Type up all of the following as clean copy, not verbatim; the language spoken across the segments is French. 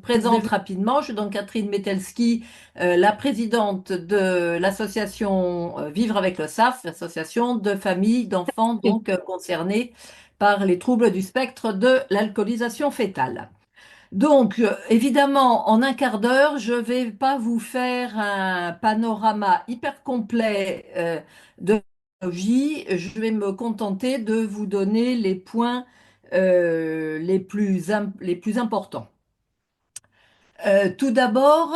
présente Désolée. rapidement. Je suis donc Catherine Metelski, la présidente de l'association Vivre avec le SAF, l'association de familles d'enfants donc concernés par les troubles du spectre de l'alcoolisation fœtale. Donc, évidemment, en un quart d'heure, je ne vais pas vous faire un panorama hyper complet de la biologie. Je vais me contenter de vous donner les points les plus importants. Tout d'abord,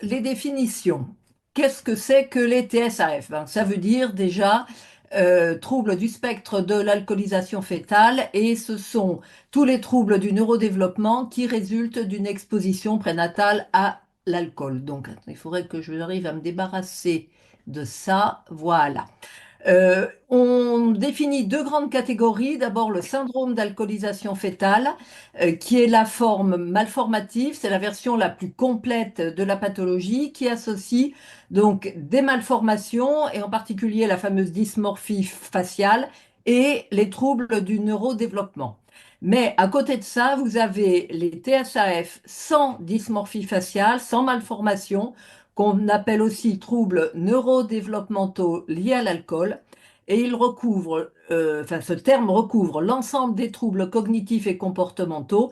les définitions. Qu'est-ce que c'est que les TSAF? Ben, ça veut dire déjà troubles du spectre de l'alcoolisation fœtale et ce sont tous les troubles du neurodéveloppement qui résultent d'une exposition prénatale à l'alcool. Donc, il faudrait que je arrive à me débarrasser de ça. Voilà. On définit deux grandes catégories. D'abord, le syndrome d'alcoolisation fœtale, qui est la forme malformative. C'est la version la plus complète de la pathologie qui associe donc des malformations et en particulier la fameuse dysmorphie faciale et les troubles du neurodéveloppement. Mais à côté de ça, vous avez les TSAF sans dysmorphie faciale, sans malformation, qu'on appelle aussi troubles neurodéveloppementaux liés à l'alcool. Et il recouvre, enfin, ce terme recouvre l'ensemble des troubles cognitifs et comportementaux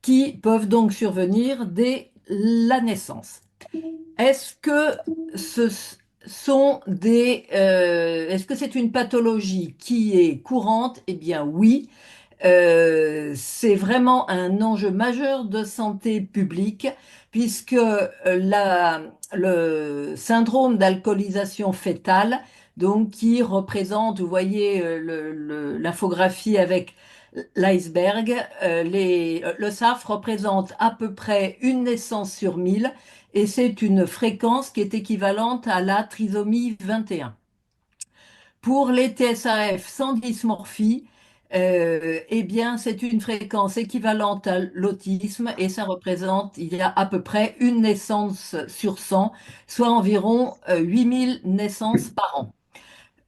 qui peuvent donc survenir dès la naissance. Est-ce que ce sont est-ce que c'est une pathologie qui est courante? Eh bien oui. C'est vraiment un enjeu majeur de santé publique puisque le syndrome d'alcoolisation fœtale, donc qui représente, vous voyez l'infographie avec l'iceberg, le SAF représente à peu près une naissance sur 1000 et c'est une fréquence qui est équivalente à la trisomie 21. Pour les TSAF sans dysmorphie, eh bien, c'est une fréquence équivalente à l'autisme et ça représente, il y a à peu près une naissance sur 100, soit environ 8000 naissances par an.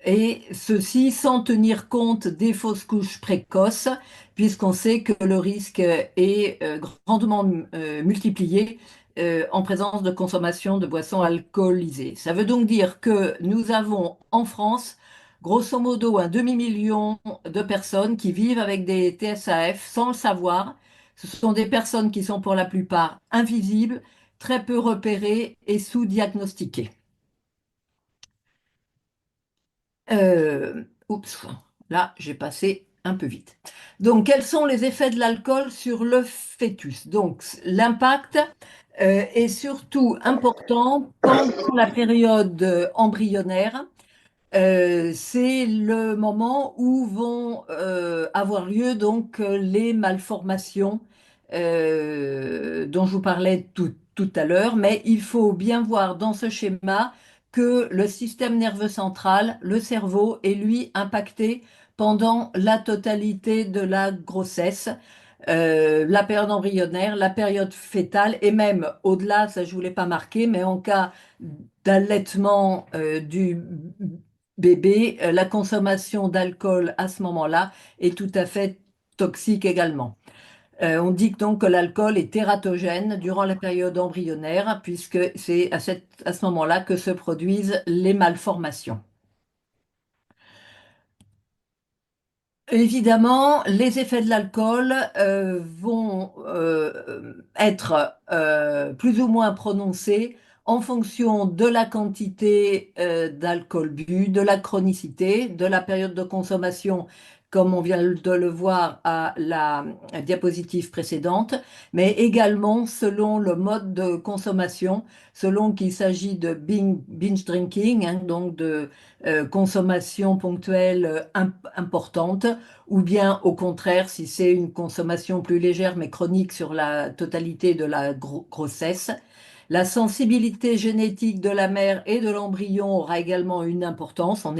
Et ceci sans tenir compte des fausses couches précoces, puisqu'on sait que le risque est grandement multiplié en présence de consommation de boissons alcoolisées. Ça veut donc dire que nous avons en France, grosso modo, un demi-million de personnes qui vivent avec des TSAF sans le savoir. Ce sont des personnes qui sont pour la plupart invisibles, très peu repérées et sous-diagnostiquées. Oups, là j'ai passé un peu vite. Donc, quels sont les effets de l'alcool sur le fœtus? Donc, l'impact est surtout important pendant la période embryonnaire. C'est le moment où vont avoir lieu donc les malformations dont je vous parlais tout à l'heure, mais il faut bien voir dans ce schéma que le système nerveux central, le cerveau, est lui impacté pendant la totalité de la grossesse, la période embryonnaire, la période fœtale et même au-delà, ça je ne voulais pas marquer, mais en cas d'allaitement du bébé, la consommation d'alcool à ce moment-là est tout à fait toxique également. On dit donc que l'alcool est tératogène durant la période embryonnaire, puisque c'est à ce moment-là que se produisent les malformations. Évidemment, les effets de l'alcool vont être plus ou moins prononcés en fonction de la quantité d'alcool bu, de la chronicité, de la période de consommation, comme on vient de le voir à la diapositive précédente, mais également selon le mode de consommation, selon qu'il s'agit de binge drinking, hein, donc de consommation ponctuelle importante, ou bien au contraire, si c'est une consommation plus légère mais chronique sur la totalité de la grossesse. La sensibilité génétique de la mère et de l'embryon aura également une importance. Nous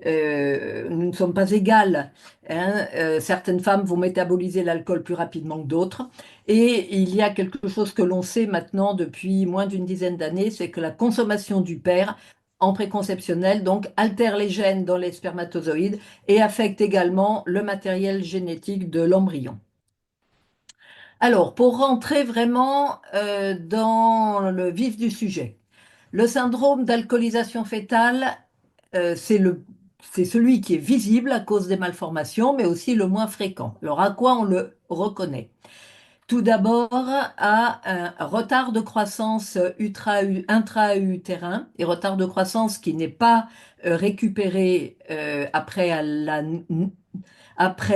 ne sommes pas égales, hein. Certaines femmes vont métaboliser l'alcool plus rapidement que d'autres. Et il y a quelque chose que l'on sait maintenant depuis moins d'une dizaine d'années, c'est que la consommation du père en préconceptionnel, donc, altère les gènes dans les spermatozoïdes et affecte également le matériel génétique de l'embryon. Alors, pour rentrer vraiment dans le vif du sujet, le syndrome d'alcoolisation fœtale, c'est celui qui est visible à cause des malformations, mais aussi le moins fréquent. Alors, à quoi on le reconnaît? Tout d'abord, à un retard de croissance intra-utérin et retard de croissance qui n'est pas récupéré après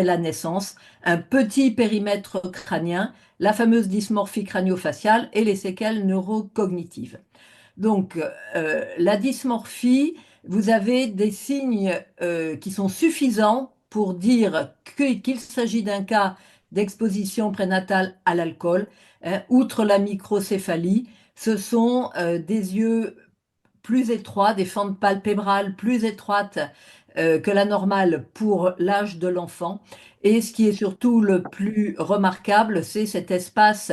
la naissance, un petit périmètre crânien, la fameuse dysmorphie crânio-faciale et les séquelles neurocognitives. Donc, la dysmorphie, vous avez des signes qui sont suffisants pour dire qu'il s'agit d'un cas d'exposition prénatale à l'alcool. Hein. Outre la microcéphalie, ce sont des yeux plus étroits, des fentes palpébrales plus étroites que la normale pour l'âge de l'enfant. Et ce qui est surtout le plus remarquable, c'est cet espace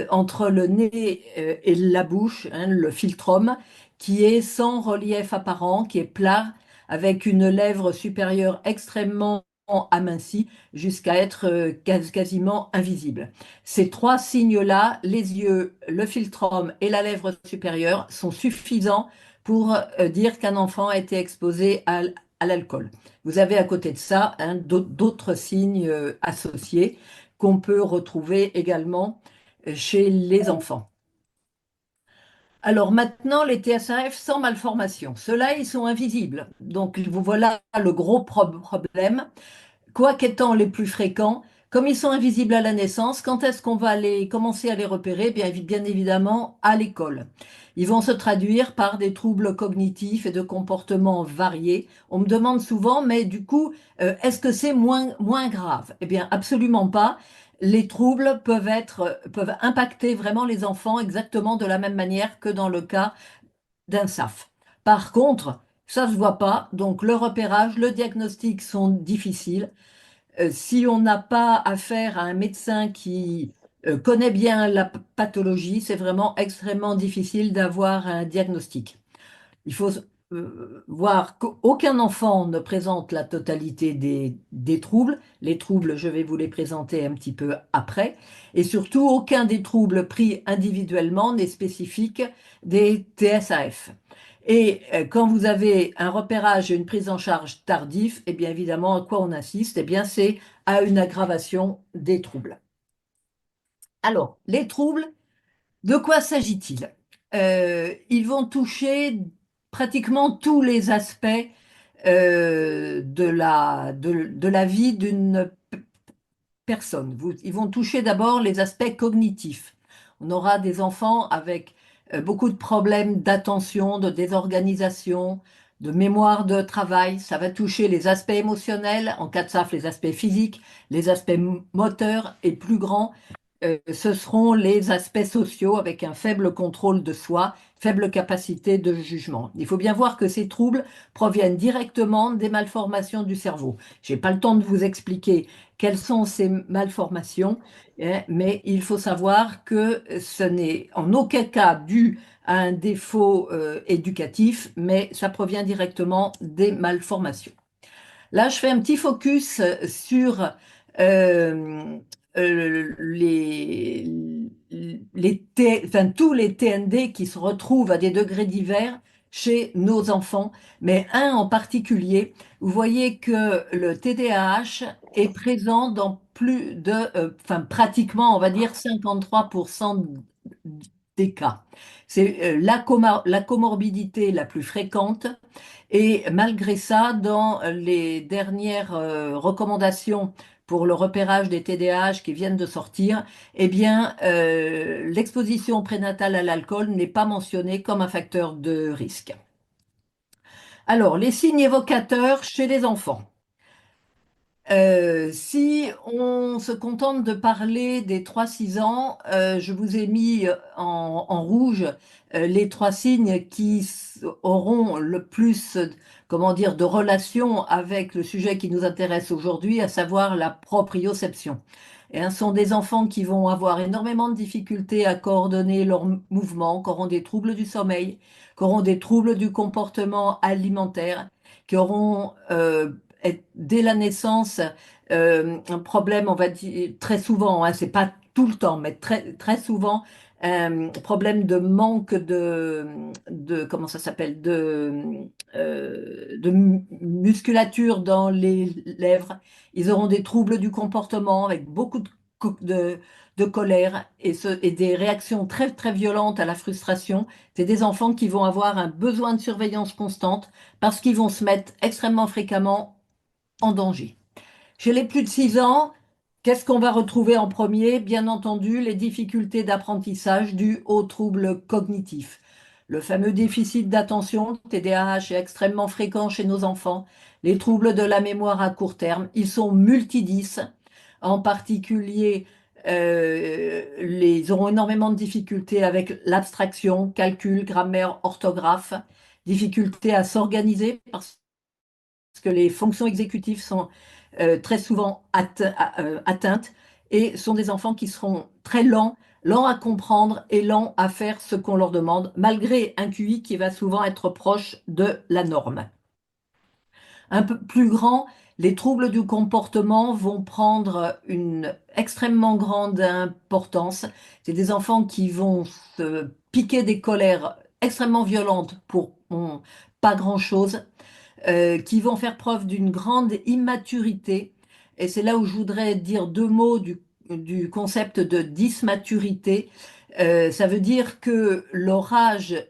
entre le nez et la bouche, hein, le philtrum, qui est sans relief apparent, qui est plat, avec une lèvre supérieure extrêmement amincie jusqu'à être quasiment invisible. Ces trois signes-là, les yeux, le philtrum et la lèvre supérieure, sont suffisants pour dire qu'un enfant a été exposé à l'alcool. Vous avez à côté de ça hein, d'autres signes associés qu'on peut retrouver également chez les enfants. Alors maintenant, les TSAF sans malformation, ceux-là, ils sont invisibles. Donc voilà le gros problème. Quoiqu'étant les plus fréquents, comme ils sont invisibles à la naissance, quand est-ce qu'on va commencer à les repérer? Bien évidemment, à l'école. Ils vont se traduire par des troubles cognitifs et de comportement variés. On me demande souvent, mais du coup, est-ce que c'est moins grave? Eh bien, absolument pas. Les troubles peuvent impacter vraiment les enfants exactement de la même manière que dans le cas d'un SAF. Par contre, ça se voit pas, donc le repérage, le diagnostic sont difficiles. Si on n'a pas affaire à un médecin qui connaît bien la pathologie, c'est vraiment extrêmement difficile d'avoir un diagnostic. Il faut voir qu'aucun enfant ne présente la totalité des troubles. Les troubles, je vais vous les présenter un petit peu après. Et surtout, aucun des troubles pris individuellement n'est spécifique des TSAF. Et quand vous avez un repérage et une prise en charge tardif, eh bien évidemment, à quoi on assiste? Eh bien, c'est à une aggravation des troubles. Alors, les troubles, de quoi s'agit-il? Ils vont toucher pratiquement tous les aspects de la vie d'une personne. Ils vont toucher d'abord les aspects cognitifs. On aura des enfants avec beaucoup de problèmes d'attention, de désorganisation, de mémoire de travail. Ça va toucher les aspects émotionnels, en cas de SAF, les aspects physiques, les aspects moteurs et plus grands, ce seront les aspects sociaux avec un faible contrôle de soi, faible capacité de jugement. Il faut bien voir que ces troubles proviennent directement des malformations du cerveau. Je n'ai pas le temps de vous expliquer quelles sont ces malformations, hein, mais il faut savoir que ce n'est en aucun cas dû à un défaut éducatif, mais ça provient directement des malformations. Là, je fais un petit focus sur euh, enfin, tous les TND qui se retrouvent à des degrés divers chez nos enfants, mais un en particulier. Vous voyez que le TDAH est présent dans plus de, enfin pratiquement, on va dire 53% des cas. C'est la comorbidité la plus fréquente. Et malgré ça, dans les dernières recommandations pour le repérage des TDAH qui viennent de sortir, eh bien, l'exposition prénatale à l'alcool n'est pas mentionnée comme un facteur de risque. Alors, les signes évocateurs chez les enfants. Si on se contente de parler des 3-6 ans, je vous ai mis en rouge les trois signes qui auront le plus, comment dire, de relation avec le sujet qui nous intéresse aujourd'hui, à savoir la proprioception. Et ce sont des enfants qui vont avoir énormément de difficultés à coordonner leurs mouvements, qui auront des troubles du sommeil, qui auront des troubles du comportement alimentaire, qui auront dès la naissance un problème, on va dire très souvent, hein, c'est pas tout le temps, mais très souvent, un problème de manque comment ça s'appelle, musculature dans les lèvres. Ils auront des troubles du comportement avec beaucoup de colère et des réactions très violentes à la frustration. C'est des enfants qui vont avoir un besoin de surveillance constante parce qu'ils vont se mettre extrêmement fréquemment en danger. Chez les plus de 6 ans, qu'est-ce qu'on va retrouver en premier? Bien entendu, les difficultés d'apprentissage dues aux troubles cognitifs. Le fameux déficit d'attention, TDAH, est extrêmement fréquent chez nos enfants. Les troubles de la mémoire à court terme, ils sont multidis. En particulier, ils auront énormément de difficultés avec l'abstraction, calcul, grammaire, orthographe, difficultés à s'organiser parce que les fonctions exécutives sont très souvent atteintes et sont des enfants qui seront très lents à comprendre et lents à faire ce qu'on leur demande, malgré un QI qui va souvent être proche de la norme. Un peu plus grand, les troubles du comportement vont prendre une extrêmement grande importance. C'est des enfants qui vont se piquer des colères extrêmement violentes pour pas grand-chose, qui vont faire preuve d'une grande immaturité. Et c'est là où je voudrais dire deux mots du concept de dysmaturité. Ça veut dire que leur âge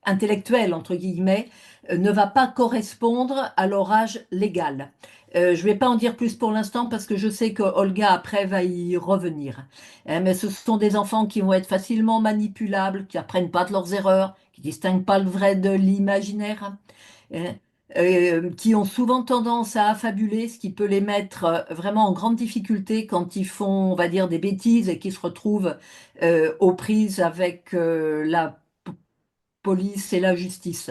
intellectuel, entre guillemets, ne va pas correspondre à leur âge légal. Je ne vais pas en dire plus pour l'instant parce que je sais que Olga après va y revenir. Mais ce sont des enfants qui vont être facilement manipulables, qui apprennent pas de leurs erreurs, qui distinguent pas le vrai de l'imaginaire, hein, qui ont souvent tendance à affabuler, ce qui peut les mettre vraiment en grande difficulté quand ils font, on va dire, des bêtises et qui se retrouvent aux prises avec la police et la justice.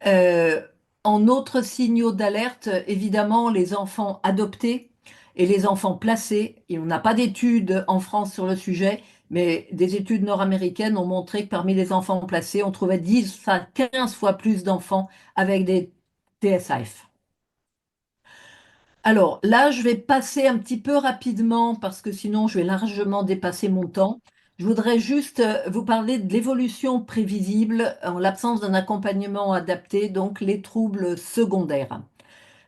Euh, En autres signaux d'alerte, évidemment, les enfants adoptés et les enfants placés. Et on n'a pas d'études en France sur le sujet, mais des études nord-américaines ont montré que parmi les enfants placés, on trouvait 10 à 15 fois plus d'enfants avec des TSAF. Alors là, je vais passer un petit peu rapidement parce que sinon je vais largement dépasser mon temps. Je voudrais juste vous parler de l'évolution prévisible en l'absence d'un accompagnement adapté, donc les troubles secondaires.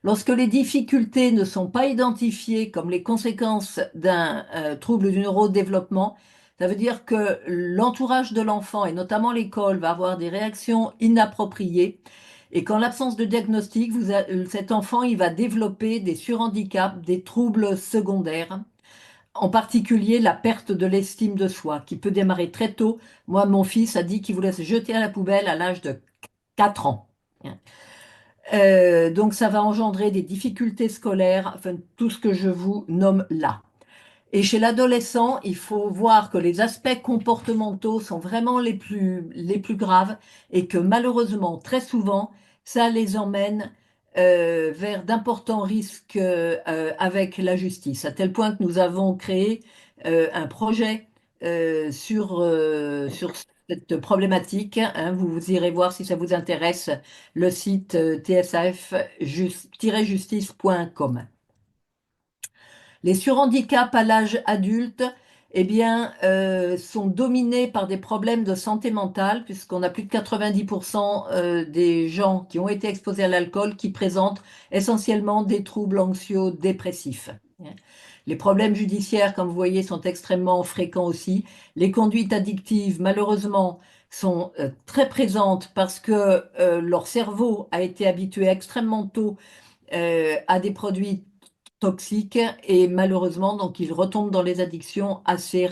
Lorsque les difficultés ne sont pas identifiées comme les conséquences d'un trouble du neurodéveloppement, ça veut dire que l'entourage de l'enfant, et notamment l'école, va avoir des réactions inappropriées. Et qu'en l'absence de diagnostic, cet enfant, il va développer des surhandicaps, des troubles secondaires, en particulier la perte de l'estime de soi, qui peut démarrer très tôt. Moi, mon fils a dit qu'il voulait se jeter à la poubelle à l'âge de 4 ans. Donc ça va engendrer des difficultés scolaires, enfin tout ce que je vous nomme là. Et chez l'adolescent, il faut voir que les aspects comportementaux sont vraiment les plus graves et que malheureusement, très souvent, ça les emmène vers d'importants risques avec la justice, à tel point que nous avons créé un projet sur cette problématique, hein. Vous irez voir si ça vous intéresse le site tsaf-justice.com. Les surhandicaps à l'âge adulte, eh bien, sont dominés par des problèmes de santé mentale, puisqu'on a plus de 90% des gens qui ont été exposés à l'alcool qui présentent essentiellement des troubles anxio-dépressifs. Les problèmes judiciaires, comme vous voyez, sont extrêmement fréquents aussi. Les conduites addictives, malheureusement, sont très présentes parce que leur cerveau a été habitué extrêmement tôt à des produits toxiques et malheureusement, donc, ils retombent dans les addictions assez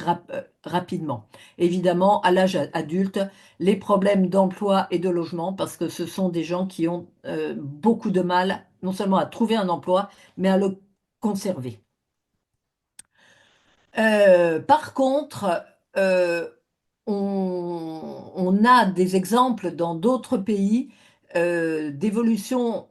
rapidement. Évidemment, à l'âge adulte, les problèmes d'emploi et de logement, parce que ce sont des gens qui ont beaucoup de mal, non seulement à trouver un emploi, mais à le conserver. Par contre, euh, on a des exemples dans d'autres pays d'évolution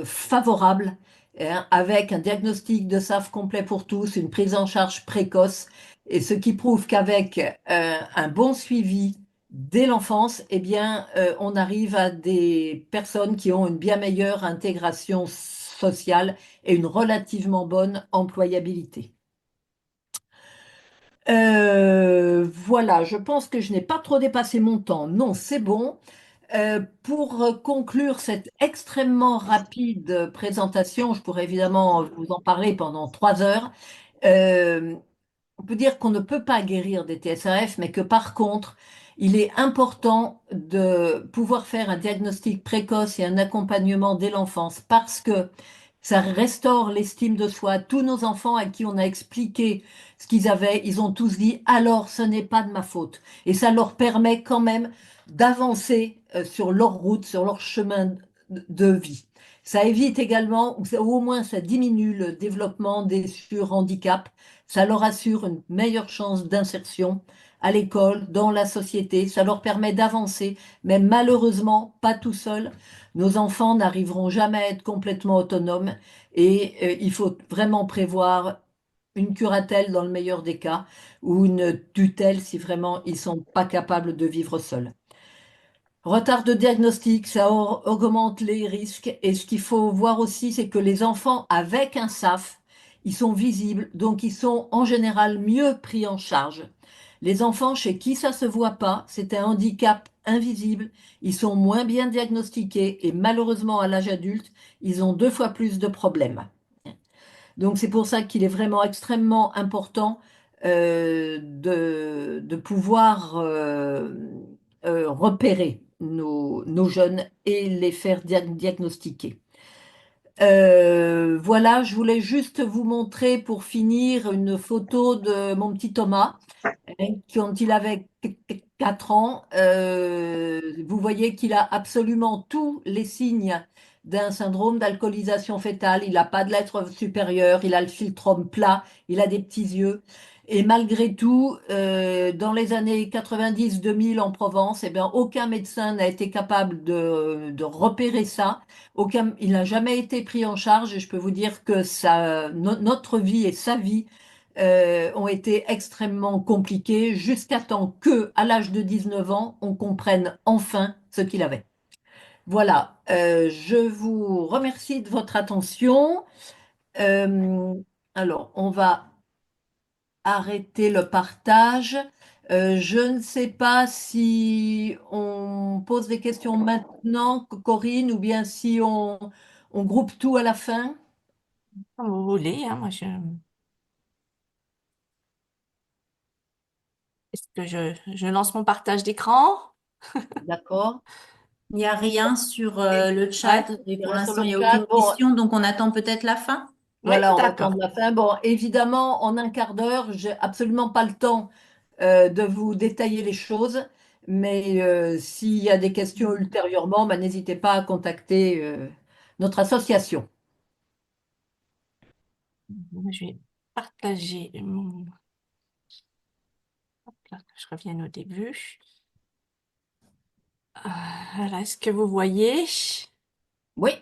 favorable, hein, avec un diagnostic de SAF complet pour tous, une prise en charge précoce, et ce qui prouve qu'avec un bon suivi dès l'enfance, eh bien, on arrive à des personnes qui ont une bien meilleure intégration sociale et une relativement bonne employabilité. voilà, je pense que je n'ai pas trop dépassé mon temps. Non, c'est bon. Pour conclure cette extrêmement rapide présentation, je pourrais évidemment vous en parler pendant 3 heures. Euh, on peut dire qu'on ne peut pas guérir des TSAF, mais que par contre, il est important de pouvoir faire un diagnostic précoce et un accompagnement dès l'enfance parce que ça restaure l'estime de soi. Tous nos enfants à qui on a expliqué ce qu'ils avaient, ils ont tous dit alors ce n'est pas de ma faute. Et ça leur permet quand même d'avancer sur leur route, sur leur chemin de vie. Ça évite également, ou au moins ça diminue le développement des surhandicaps. Ça leur assure une meilleure chance d'insertion à l'école, dans la société. Ça leur permet d'avancer, mais malheureusement pas tout seuls. Nos enfants n'arriveront jamais à être complètement autonomes et il faut vraiment prévoir une curatelle dans le meilleur des cas ou une tutelle si vraiment ils sont pas capables de vivre seuls. Retard de diagnostic, ça augmente les risques. Et ce qu'il faut voir aussi, c'est que les enfants avec un SAF, ils sont visibles, donc ils sont en général mieux pris en charge. Les enfants chez qui ça se voit pas, c'est un handicap invisible, ils sont moins bien diagnostiqués et malheureusement à l'âge adulte, ils ont 2 fois plus de problèmes. Donc c'est pour ça qu'il est vraiment extrêmement important de pouvoir repérer nos jeunes et les faire diagnostiquer. Voilà, je voulais juste vous montrer pour finir une photo de mon petit Thomas. Quand il avait 4 ans, vous voyez qu'il a absolument tous les signes d'un syndrome d'alcoolisation fœtale. Il n'a pas de lettre supérieure, il a le philtrum plat, il a des petits yeux. Et malgré tout, dans les années 90-2000 en Provence, eh bien, aucun médecin n'a été capable de repérer ça. Il n'a jamais été pris en charge et je peux vous dire que notre vie et sa vie ont été extrêmement compliquées jusqu'à temps que, à l'âge de 19 ans, on comprenne enfin ce qu'il avait. Voilà, je vous remercie de votre attention. Euh, alors, on va arrêter le partage. Je ne sais pas si on pose des questions maintenant, Corinne, ou bien si on groupe tout à la fin. Comme vous voulez, hein, est-ce que je lance mon partage d'écran? D'accord? Il n'y a rien sur le Ouais, chat et il pour reste sur l'instant, le il n'y a chat. aucune Bon, question, donc on attend peut-être la fin. Oui, voilà, on va d'accord. attendre la fin. Bon, évidemment, en un quart d'heure, j'ai absolument pas le temps de vous détailler les choses, mais s'il y a des questions ultérieurement, bah, n'hésitez pas à contacter notre association. Je vais partager mon... hop là, que je revienne au début. Voilà, est-ce que vous voyez? Oui,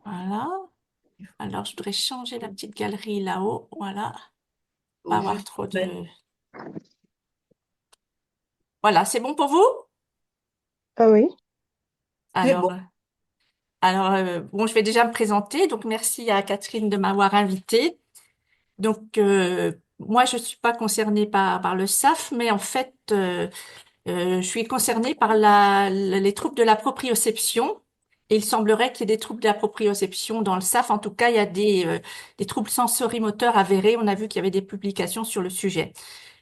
Voilà. Alors, je voudrais changer la petite galerie là-haut. Voilà. Pas faut avoir juste trop mettre. de... Voilà, c'est bon pour vous? Ah oui, C'est Alors, bon. bon, je vais déjà me présenter. Donc, merci à Catherine de m'avoir invitée. Donc, moi, je suis pas concernée par le SAF, mais en fait, je suis concernée par les troubles de la proprioception. Et il semblerait qu'il y ait des troubles de la proprioception dans le SAF. En tout cas, il y a des troubles sensorimoteurs avérés. On a vu qu'il y avait des publications sur le sujet.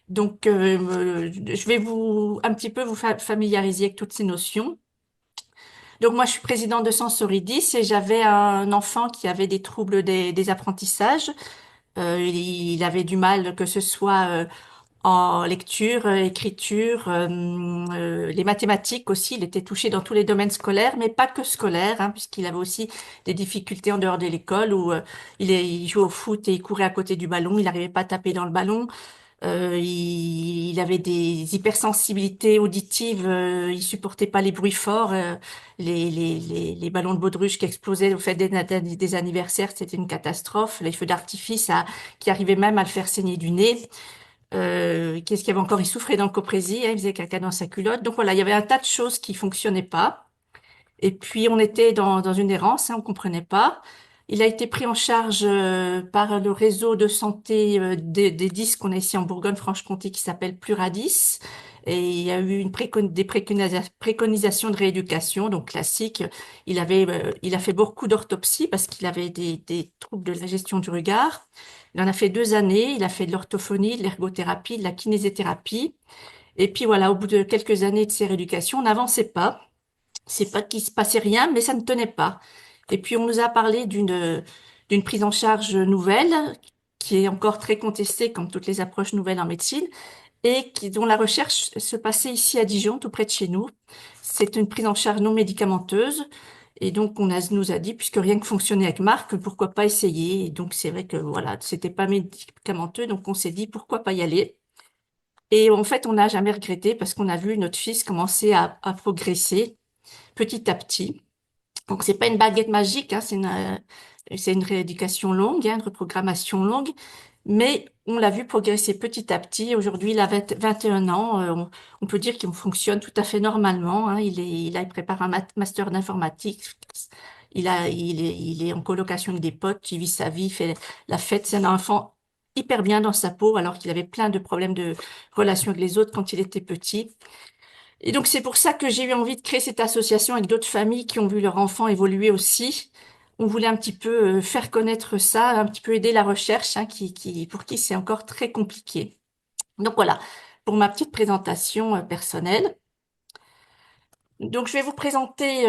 Donc, je vais un petit peu vous familiariser avec toutes ces notions. Donc, moi, je suis présidente de Sensoridis et j'avais un enfant qui avait des troubles des apprentissages. Il avait du mal, que ce soit en lecture, écriture, les mathématiques aussi. Il était touché dans tous les domaines scolaires, mais pas que scolaires, hein, puisqu'il avait aussi des difficultés en dehors de l'école où il jouait au foot et il courait à côté du ballon. Il n'arrivait pas à taper dans le ballon. Il avait des hypersensibilités auditives. Il supportait pas les bruits forts, les ballons de baudruche qui explosaient au fait des anniversaires. C'était une catastrophe. Les feux d'artifice qui arrivaient même à le faire saigner du nez. Qu'est-ce qu'il y avait encore? Il souffrait d'encoprésie, hein, il faisait caca dans sa culotte. Donc voilà, il y avait un tas de choses qui fonctionnaient pas. Et puis on était dans une errance, hein, on comprenait pas. Il a été pris en charge par le réseau de santé des 10 qu'on a ici en Bourgogne-Franche-Comté qui s'appelle Pluradis. Et il y a eu des préconisations de rééducation, donc classique. Il a fait beaucoup d'orthopsie parce qu'il avait des troubles de la gestion du regard. Il en a fait 2 années. Il a fait de l'orthophonie, de l'ergothérapie, de la kinésithérapie. Et puis voilà, au bout de quelques années de ses rééducations, on n'avançait pas. C'est pas qu'il se passait rien, mais ça ne tenait pas. Et puis on nous a parlé d'une prise en charge nouvelle, qui est encore très contestée, comme toutes les approches nouvelles en médecine, et dont la recherche se passait ici à Dijon, tout près de chez nous. C'est une prise en charge non médicamenteuse. Et donc nous a dit, puisque rien que fonctionnait avec Marc, pourquoi pas essayer. Et donc c'est vrai que voilà, c'était pas médicamenteux, donc on s'est dit pourquoi pas y aller. Et en fait, on n'a jamais regretté parce qu'on a vu notre fils commencer à progresser petit à petit. Donc, c'est pas une baguette magique, hein, c'est une rééducation longue, hein, une reprogrammation longue, mais on l'a vu progresser petit à petit. Aujourd'hui, il a 21 ans. On peut dire qu'il fonctionne tout à fait normalement, hein. Il prépare un master d'informatique. Il est en colocation avec des potes, il vit sa vie, il fait la fête. C'est un enfant hyper bien dans sa peau, alors qu'il avait plein de problèmes de relation avec les autres quand il était petit. Et donc, c'est pour ça que j'ai eu envie de créer cette association avec d'autres familles qui ont vu leur enfant évoluer aussi. On voulait un petit peu faire connaître ça, un petit peu aider la recherche, hein, pour qui c'est encore très compliqué. Donc voilà, pour ma petite présentation personnelle. Donc, je vais vous présenter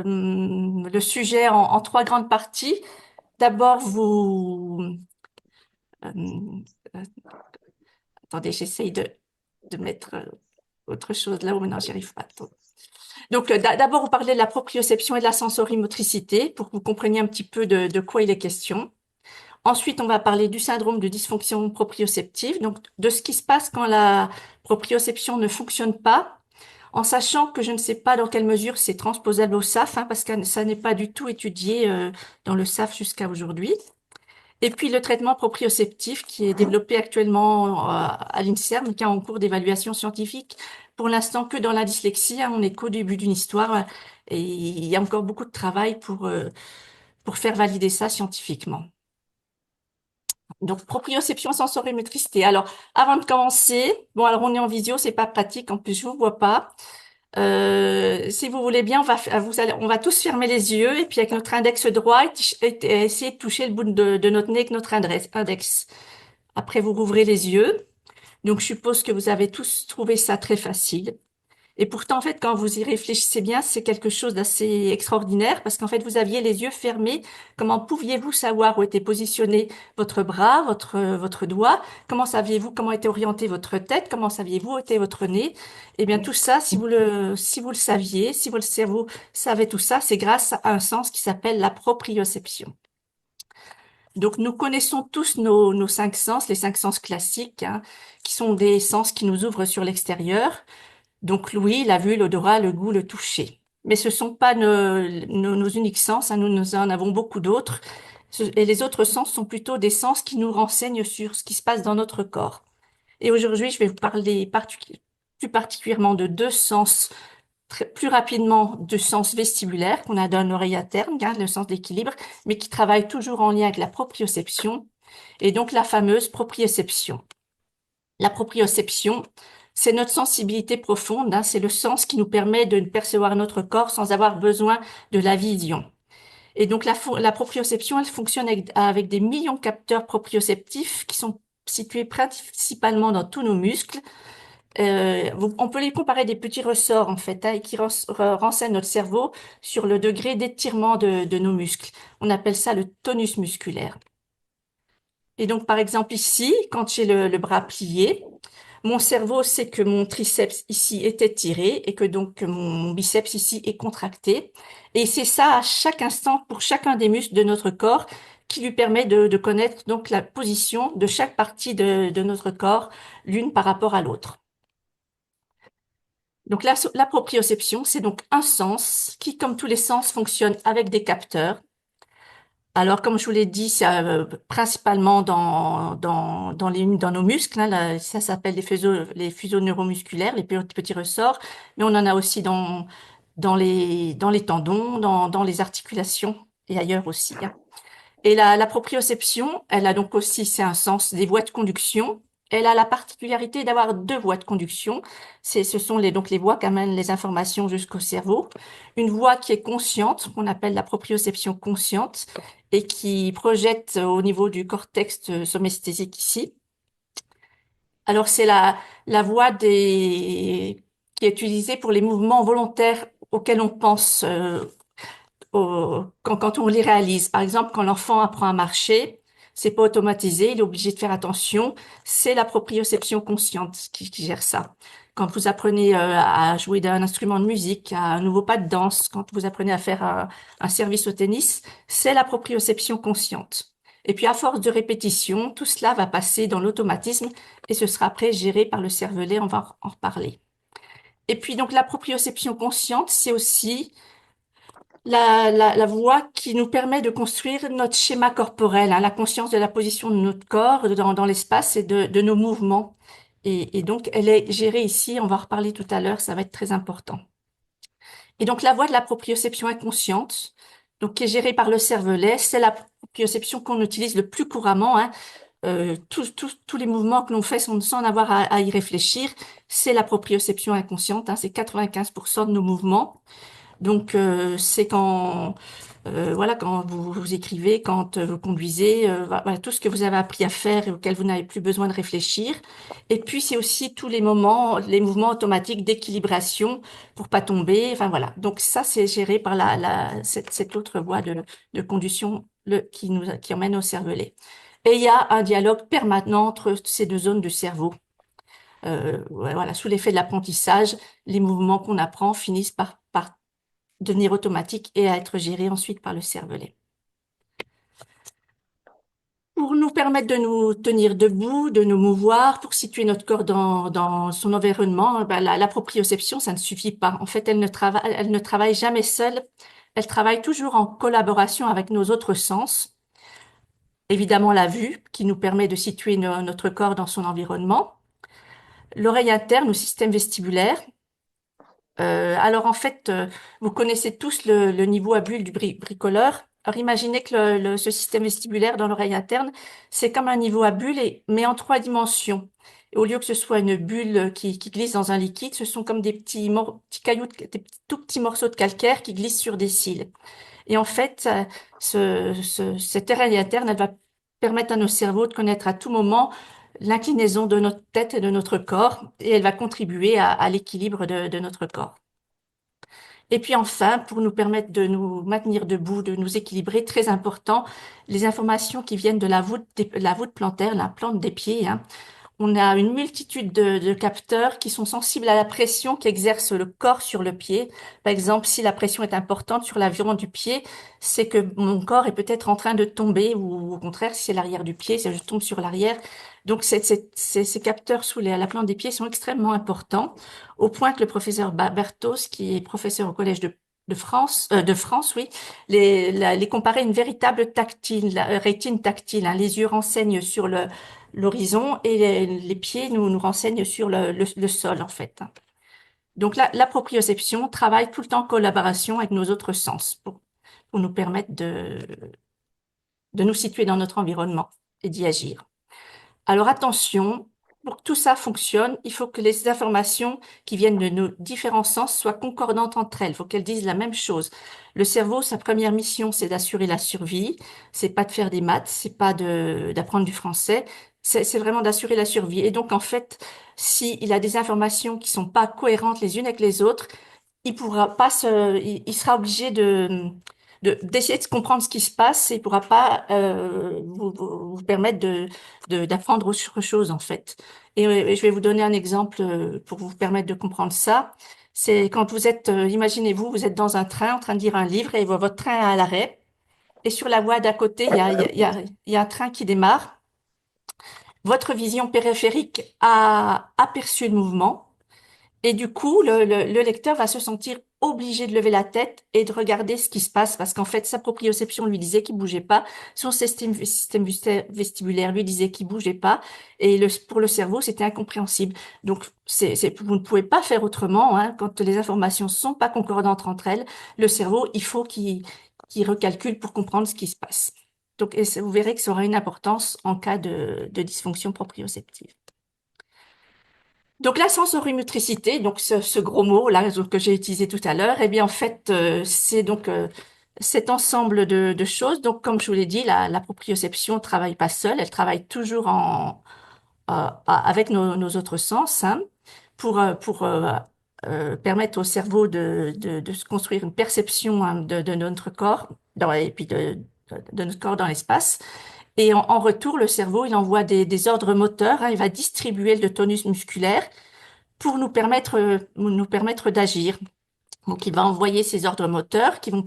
le sujet en 3 grandes parties. D'abord, euh, euh, attendez, j'essaye de mettre autre chose là où maintenant j'y arrive pas. Donc, d'abord, vous parlez de la proprioception et de la sensorimotricité pour que vous compreniez un petit peu de quoi il est question. Ensuite, on va parler du syndrome de dysfonction proprioceptive, donc de ce qui se passe quand la proprioception ne fonctionne pas, en sachant que je ne sais pas dans quelle mesure c'est transposable au SAF, hein, parce que ça n'est pas du tout étudié dans le SAF jusqu'à aujourd'hui. Et puis le traitement proprioceptif qui est développé actuellement à l'INSERM, qui est en cours d'évaluation scientifique. Pour l'instant, que dans la dyslexie, hein, on n'est qu'au début d'une histoire et il y a encore beaucoup de travail pour faire valider ça scientifiquement. Donc, proprioception sensorimotricité. Alors, avant de commencer, bon, alors on est en visio, c'est pas pratique, en plus je vous vois pas. Si vous voulez bien, on va tous fermer les yeux et puis avec notre index droit, essayer de toucher le bout de notre nez avec notre index. Après, vous rouvrez les yeux. Donc, je suppose que vous avez tous trouvé ça très facile. Et pourtant, en fait, quand vous y réfléchissez bien, c'est quelque chose d'assez extraordinaire parce qu'en fait, vous aviez les yeux fermés. Comment pouviez-vous savoir où était positionné votre bras, votre doigt? Comment saviez-vous comment était orientée votre tête? Comment saviez-vous où était votre nez? Eh bien, tout ça, si vous le saviez, si votre cerveau savait tout ça, c'est grâce à un sens qui s'appelle la proprioception. Donc, nous connaissons tous nos 5 sens, les 5 sens classiques, hein, qui sont des sens qui nous ouvrent sur l'extérieur. Donc l'ouïe, la vue, l'odorat, le goût, le toucher. Mais ce sont pas nos uniques sens, hein, nous en avons beaucoup d'autres. Et les autres sens sont plutôt des sens qui nous renseignent sur ce qui se passe dans notre corps. Et aujourd'hui, je vais vous parler plus particulièrement de 2 sens, plus rapidement du sens vestibulaire qu'on a dans l'oreille interne, hein, le sens d'équilibre, mais qui travaille toujours en lien avec la proprioception, et donc la fameuse proprioception. La proprioception, c'est notre sensibilité profonde, hein, c'est le sens qui nous permet de percevoir notre corps sans avoir besoin de la vision. Et donc la proprioception, elle fonctionne avec des millions de capteurs proprioceptifs qui sont situés principalement dans tous nos muscles. On peut les comparer à des petits ressorts en fait, hein, et qui renseignent notre cerveau sur le degré d'étirement de nos muscles. On appelle ça le tonus musculaire. Et donc par exemple ici, quand j'ai le bras plié, mon cerveau sait que mon triceps ici est étiré et que donc mon biceps ici est contracté. Et c'est ça à chaque instant pour chacun des muscles de notre corps qui lui permet de connaître donc la position de chaque partie de notre corps, l'une par rapport à l'autre. Donc la proprioception, c'est donc un sens qui, comme tous les sens, fonctionne avec des capteurs. Alors, comme je vous l'ai dit, c'est principalement dans nos muscles, hein, ça s'appelle les fuseaux neuromusculaires, les petits ressorts, mais on en a aussi dans les tendons, dans les articulations. et ailleurs aussi, hein. Et la proprioception, elle a donc aussi, c'est un sens des voies de conduction. Elle a la particularité d'avoir deux voies de conduction. Ce sont donc les voies qui amènent les informations jusqu'au cerveau. Une voie qui est consciente, qu'on appelle la proprioception consciente, et qui projette au niveau du cortex somesthésique ici. Alors, c'est la voie qui est utilisée pour les mouvements volontaires auxquels on pense quand on les réalise. Par exemple, quand l'enfant apprend à marcher, c'est pas automatisé, il est obligé de faire attention. C'est la proprioception consciente qui gère ça. Quand vous apprenez à jouer d'un instrument de musique, à un nouveau pas de danse, quand vous apprenez à faire un service au tennis, c'est la proprioception consciente. Et puis, à force de répétition, tout cela va passer dans l'automatisme et ce sera après géré par le cervelet. On va en reparler. Et puis, donc, la proprioception consciente, c'est aussi la voie qui nous permet de construire notre schéma corporel, hein, la conscience de la position de notre corps dans l'espace et de nos mouvements. Et donc, elle est gérée ici, on va en reparler tout à l'heure, ça va être très important. Et donc, la voie de la proprioception inconsciente, donc qui est gérée par le cervelet, c'est la proprioception qu'on utilise le plus couramment, hein. Tous les mouvements que l'on fait sans en avoir à y réfléchir, c'est la proprioception inconsciente, hein, c'est 95% de nos mouvements. Donc, c'est voilà, quand vous écrivez, quand vous conduisez, voilà, tout ce que vous avez appris à faire et auquel vous n'avez plus besoin de réfléchir. Et puis, c'est aussi tous les moments, les mouvements automatiques d'équilibration pour pas tomber. Enfin, voilà. Donc, ça, c'est géré par cette autre voie de conduction qui emmène au cervelet. Et il y a un dialogue permanent entre ces deux zones du cerveau. Ouais, voilà, sous l'effet de l'apprentissage, les mouvements qu'on apprend finissent par devenir automatiques et à être gérés ensuite par le cervelet. Pour nous permettre de nous tenir debout, de nous mouvoir, pour situer notre corps dans son environnement, ben, la proprioception, ça ne suffit pas. En fait, elle ne travaille jamais seule. Elle travaille toujours en collaboration avec nos autres sens. Évidemment, la vue, qui nous permet de situer notre corps dans son environnement. L'oreille interne ou système vestibulaire. Alors en fait, vous connaissez tous le niveau à bulle du bricoleur. Alors imaginez que ce système vestibulaire dans l'oreille interne, c'est comme un niveau à bulle, mais en 3 dimensions. Et au lieu que ce soit une bulle qui glisse dans un liquide, ce sont comme des petits cailloux, tout petits morceaux de calcaire qui glissent sur des cils. Et en fait, cette oreille interne, elle va permettre à nos cerveaux de connaître à tout moment l'inclinaison de notre tête et de notre corps, et elle va contribuer à l'équilibre de notre corps. Et puis enfin, pour nous permettre de nous maintenir debout, de nous équilibrer, très important, les informations qui viennent de la voûte plantaire, la plante des pieds, hein. On a une multitude de capteurs qui sont sensibles à la pression qu'exerce le corps sur le pied. Par exemple, si la pression est importante sur l'avant du pied, c'est que mon corps est peut-être en train de tomber, ou au contraire, si c'est l'arrière du pied, si je tombe sur l'arrière. Donc, ces capteurs sous la plante des pieds sont extrêmement importants, au point que le professeur Bertos, qui est professeur au Collège de France, oui, les comparait à une véritable rétine tactile, hein. Les yeux renseignent sur l'horizon et les pieds nous renseignent sur le sol, en fait. Donc, la proprioception travaille tout le temps en collaboration avec nos autres sens pour nous permettre de nous situer dans notre environnement et d'y agir. Alors attention, pour que tout ça fonctionne, il faut que les informations qui viennent de nos différents sens soient concordantes entre elles. Il faut qu'elles disent la même chose. Le cerveau, sa première mission, c'est d'assurer la survie. C'est pas de faire des maths, c'est pas d'apprendre du français. C'est vraiment d'assurer la survie. Et donc, en fait, s'il a des informations qui sont pas cohérentes les unes avec les autres, il pourra pas il sera obligé d'essayer de comprendre ce qui se passe et il pourra pas vous permettre d'apprendre autre chose en fait. Et je vais vous donner un exemple pour vous permettre de comprendre ça. C'est quand vous êtes, imaginez-vous, vous êtes dans un train en train de lire un livre et votre train est à l'arrêt et sur la voie d'à côté, il y a un train qui démarre. Votre vision périphérique a aperçu le mouvement. Et du coup, le lecteur va se sentir obligé de lever la tête et de regarder ce qui se passe parce qu'en fait, sa proprioception lui disait qu'il bougeait pas, son système vestibulaire lui disait qu'il bougeait pas, et pour le cerveau, c'était incompréhensible. Donc, vous ne pouvez pas faire autrement, hein, quand les informations sont pas concordantes entre elles. Le cerveau, il faut qui recalcule pour comprendre ce qui se passe. Donc, vous verrez que ça aura une importance en cas de dysfonction proprioceptive. Donc, la sensorimotricité, donc ce gros mot là que j'ai utilisé tout à l'heure, eh bien, en fait, c'est donc cet ensemble de choses. Donc, comme je vous l'ai dit, la proprioception ne travaille pas seule, elle travaille toujours avec nos autres sens, hein, pour permettre au cerveau de se construire une perception, hein, de notre corps et puis de notre corps dans l'espace. Et en retour, le cerveau, il envoie des ordres moteurs, hein, il va distribuer le tonus musculaire pour nous permettre d'agir. Donc, il va envoyer ces ordres moteurs qui vont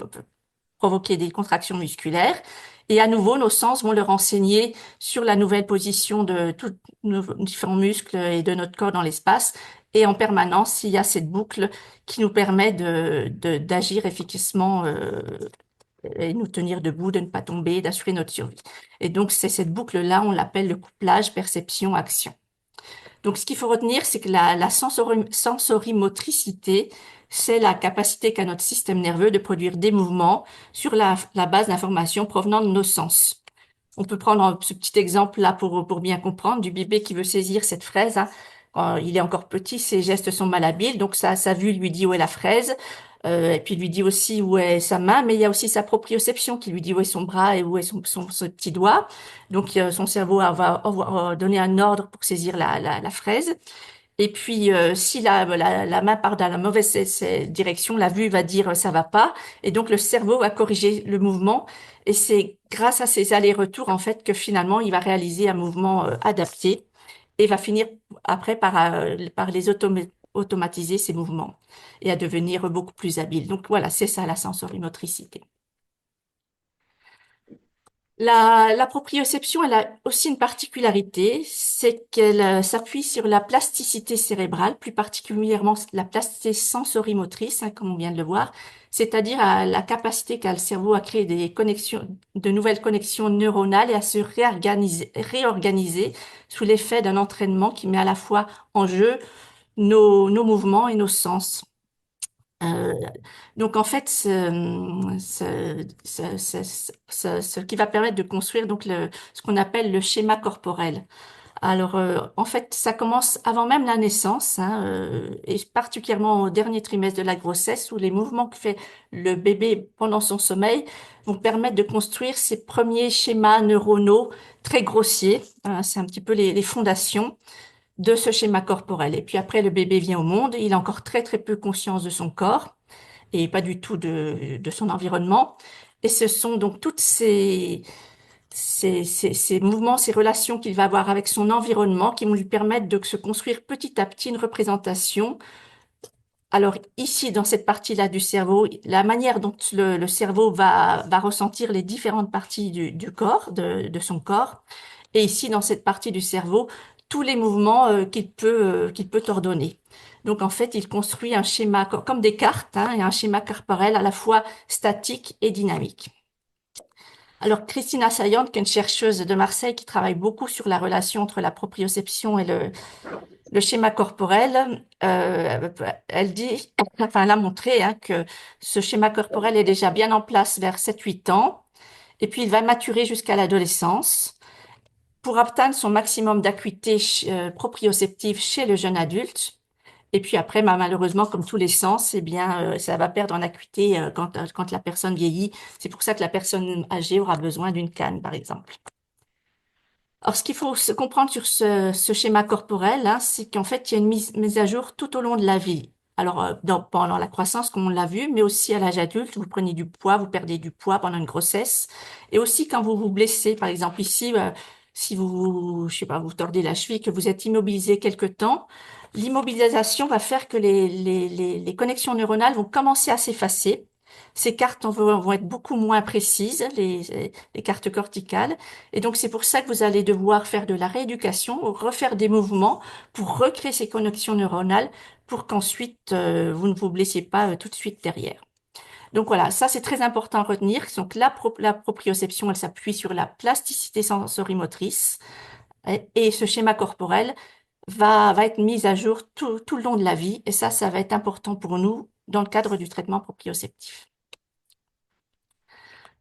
provoquer des contractions musculaires. Et à nouveau, nos sens vont le renseigner sur la nouvelle position de tous nos différents muscles et de notre corps dans l'espace. Et en permanence, il y a cette boucle qui nous permet d'agir efficacement et nous tenir debout, de ne pas tomber, d'assurer notre survie. Et donc, c'est cette boucle-là, on l'appelle le couplage perception-action. Donc, ce qu'il faut retenir, c'est que la sensorimotricité, c'est la capacité qu'a notre système nerveux de produire des mouvements sur la base d'informations provenant de nos sens. On peut prendre ce petit exemple là pour bien comprendre du bébé qui veut saisir cette fraise, hein. Quand il est encore petit, ses gestes sont malhabiles, donc sa vue lui dit où est la fraise, et puis il lui dit aussi où est sa main, mais il y a aussi sa proprioception qui lui dit où est son bras et où est son petit doigt. Donc son cerveau va donner un ordre pour saisir la fraise. Et puis, si la main part dans la mauvaise direction, la vue va dire ça va pas. Et donc, le cerveau va corriger le mouvement. Et c'est grâce à ces allers-retours, en fait, que finalement, il va réaliser un mouvement adapté et va finir après par les automatiser, ces mouvements, et à devenir beaucoup plus habile. Donc, voilà, c'est ça la sensorimotricité. La proprioception, elle a aussi une particularité, c'est qu'elle s'appuie sur la plasticité cérébrale, plus particulièrement la plasticité sensorimotrice, hein, comme on vient de le voir, c'est-à-dire à la capacité qu'a le cerveau à créer de nouvelles connexions neuronales et à se réorganiser sous l'effet d'un entraînement qui met à la fois en jeu nos mouvements et nos sens. Euh, donc en fait, ce qui va permettre de construire donc ce qu'on appelle le schéma corporel. Alors en fait, ça commence avant même la naissance, hein, et particulièrement au dernier trimestre de la grossesse, où les mouvements que fait le bébé pendant son sommeil vont permettre de construire ces premiers schémas neuronaux très grossiers, hein. C'est un petit peu les fondations de ce schéma corporel. Et puis après, le bébé vient au monde, il a encore très très peu conscience de son corps et pas du tout de son environnement. Et ce sont donc toutes ces mouvements, ces relations qu'il va avoir avec son environnement qui vont lui permettre de se construire petit à petit une représentation. Alors ici, dans cette partie-là du cerveau, la manière dont le cerveau va ressentir les différentes parties du corps, de son corps, et ici, dans cette partie du cerveau, tous les mouvements qu'il peut ordonner. Donc en fait, il construit un schéma comme des cartes, hein, et un schéma corporel à la fois statique et dynamique. Alors Christina Sayant, qui est une chercheuse de Marseille qui travaille beaucoup sur la relation entre la proprioception et le schéma corporel, elle dit, enfin, elle a montré, hein, que ce schéma corporel est déjà bien en place vers 7-8 ans, et puis il va maturer jusqu'à l'adolescence pour atteindre son maximum d'acuité proprioceptive chez le jeune adulte. Et puis après, malheureusement, comme tous les sens, eh bien, ça va perdre en acuité quand la personne vieillit. C'est pour ça que la personne âgée aura besoin d'une canne, par exemple. Alors, ce qu'il faut se comprendre sur ce schéma corporel, hein, c'est qu'en fait, il y a une mise à jour tout au long de la vie. Alors, pendant la croissance, comme on l'a vu, mais aussi à l'âge adulte, vous prenez du poids, vous perdez du poids pendant une grossesse, et aussi quand vous vous blessez. Par exemple, ici, si je sais pas, vous tordez la cheville, que vous êtes immobilisé quelque temps, l'immobilisation va faire que les connexions neuronales vont commencer à s'effacer. Ces cartes vont être beaucoup moins précises, les cartes corticales. Et donc, c'est pour ça que vous allez devoir faire de la rééducation, refaire des mouvements pour recréer ces connexions neuronales pour qu'ensuite, vous ne vous blessiez pas tout de suite derrière. Donc voilà, ça c'est très important à retenir. Donc la proprioception, elle s'appuie sur la plasticité sensorimotrice et ce schéma corporel va être mis à jour tout le long de la vie. Et ça va être important pour nous dans le cadre du traitement proprioceptif.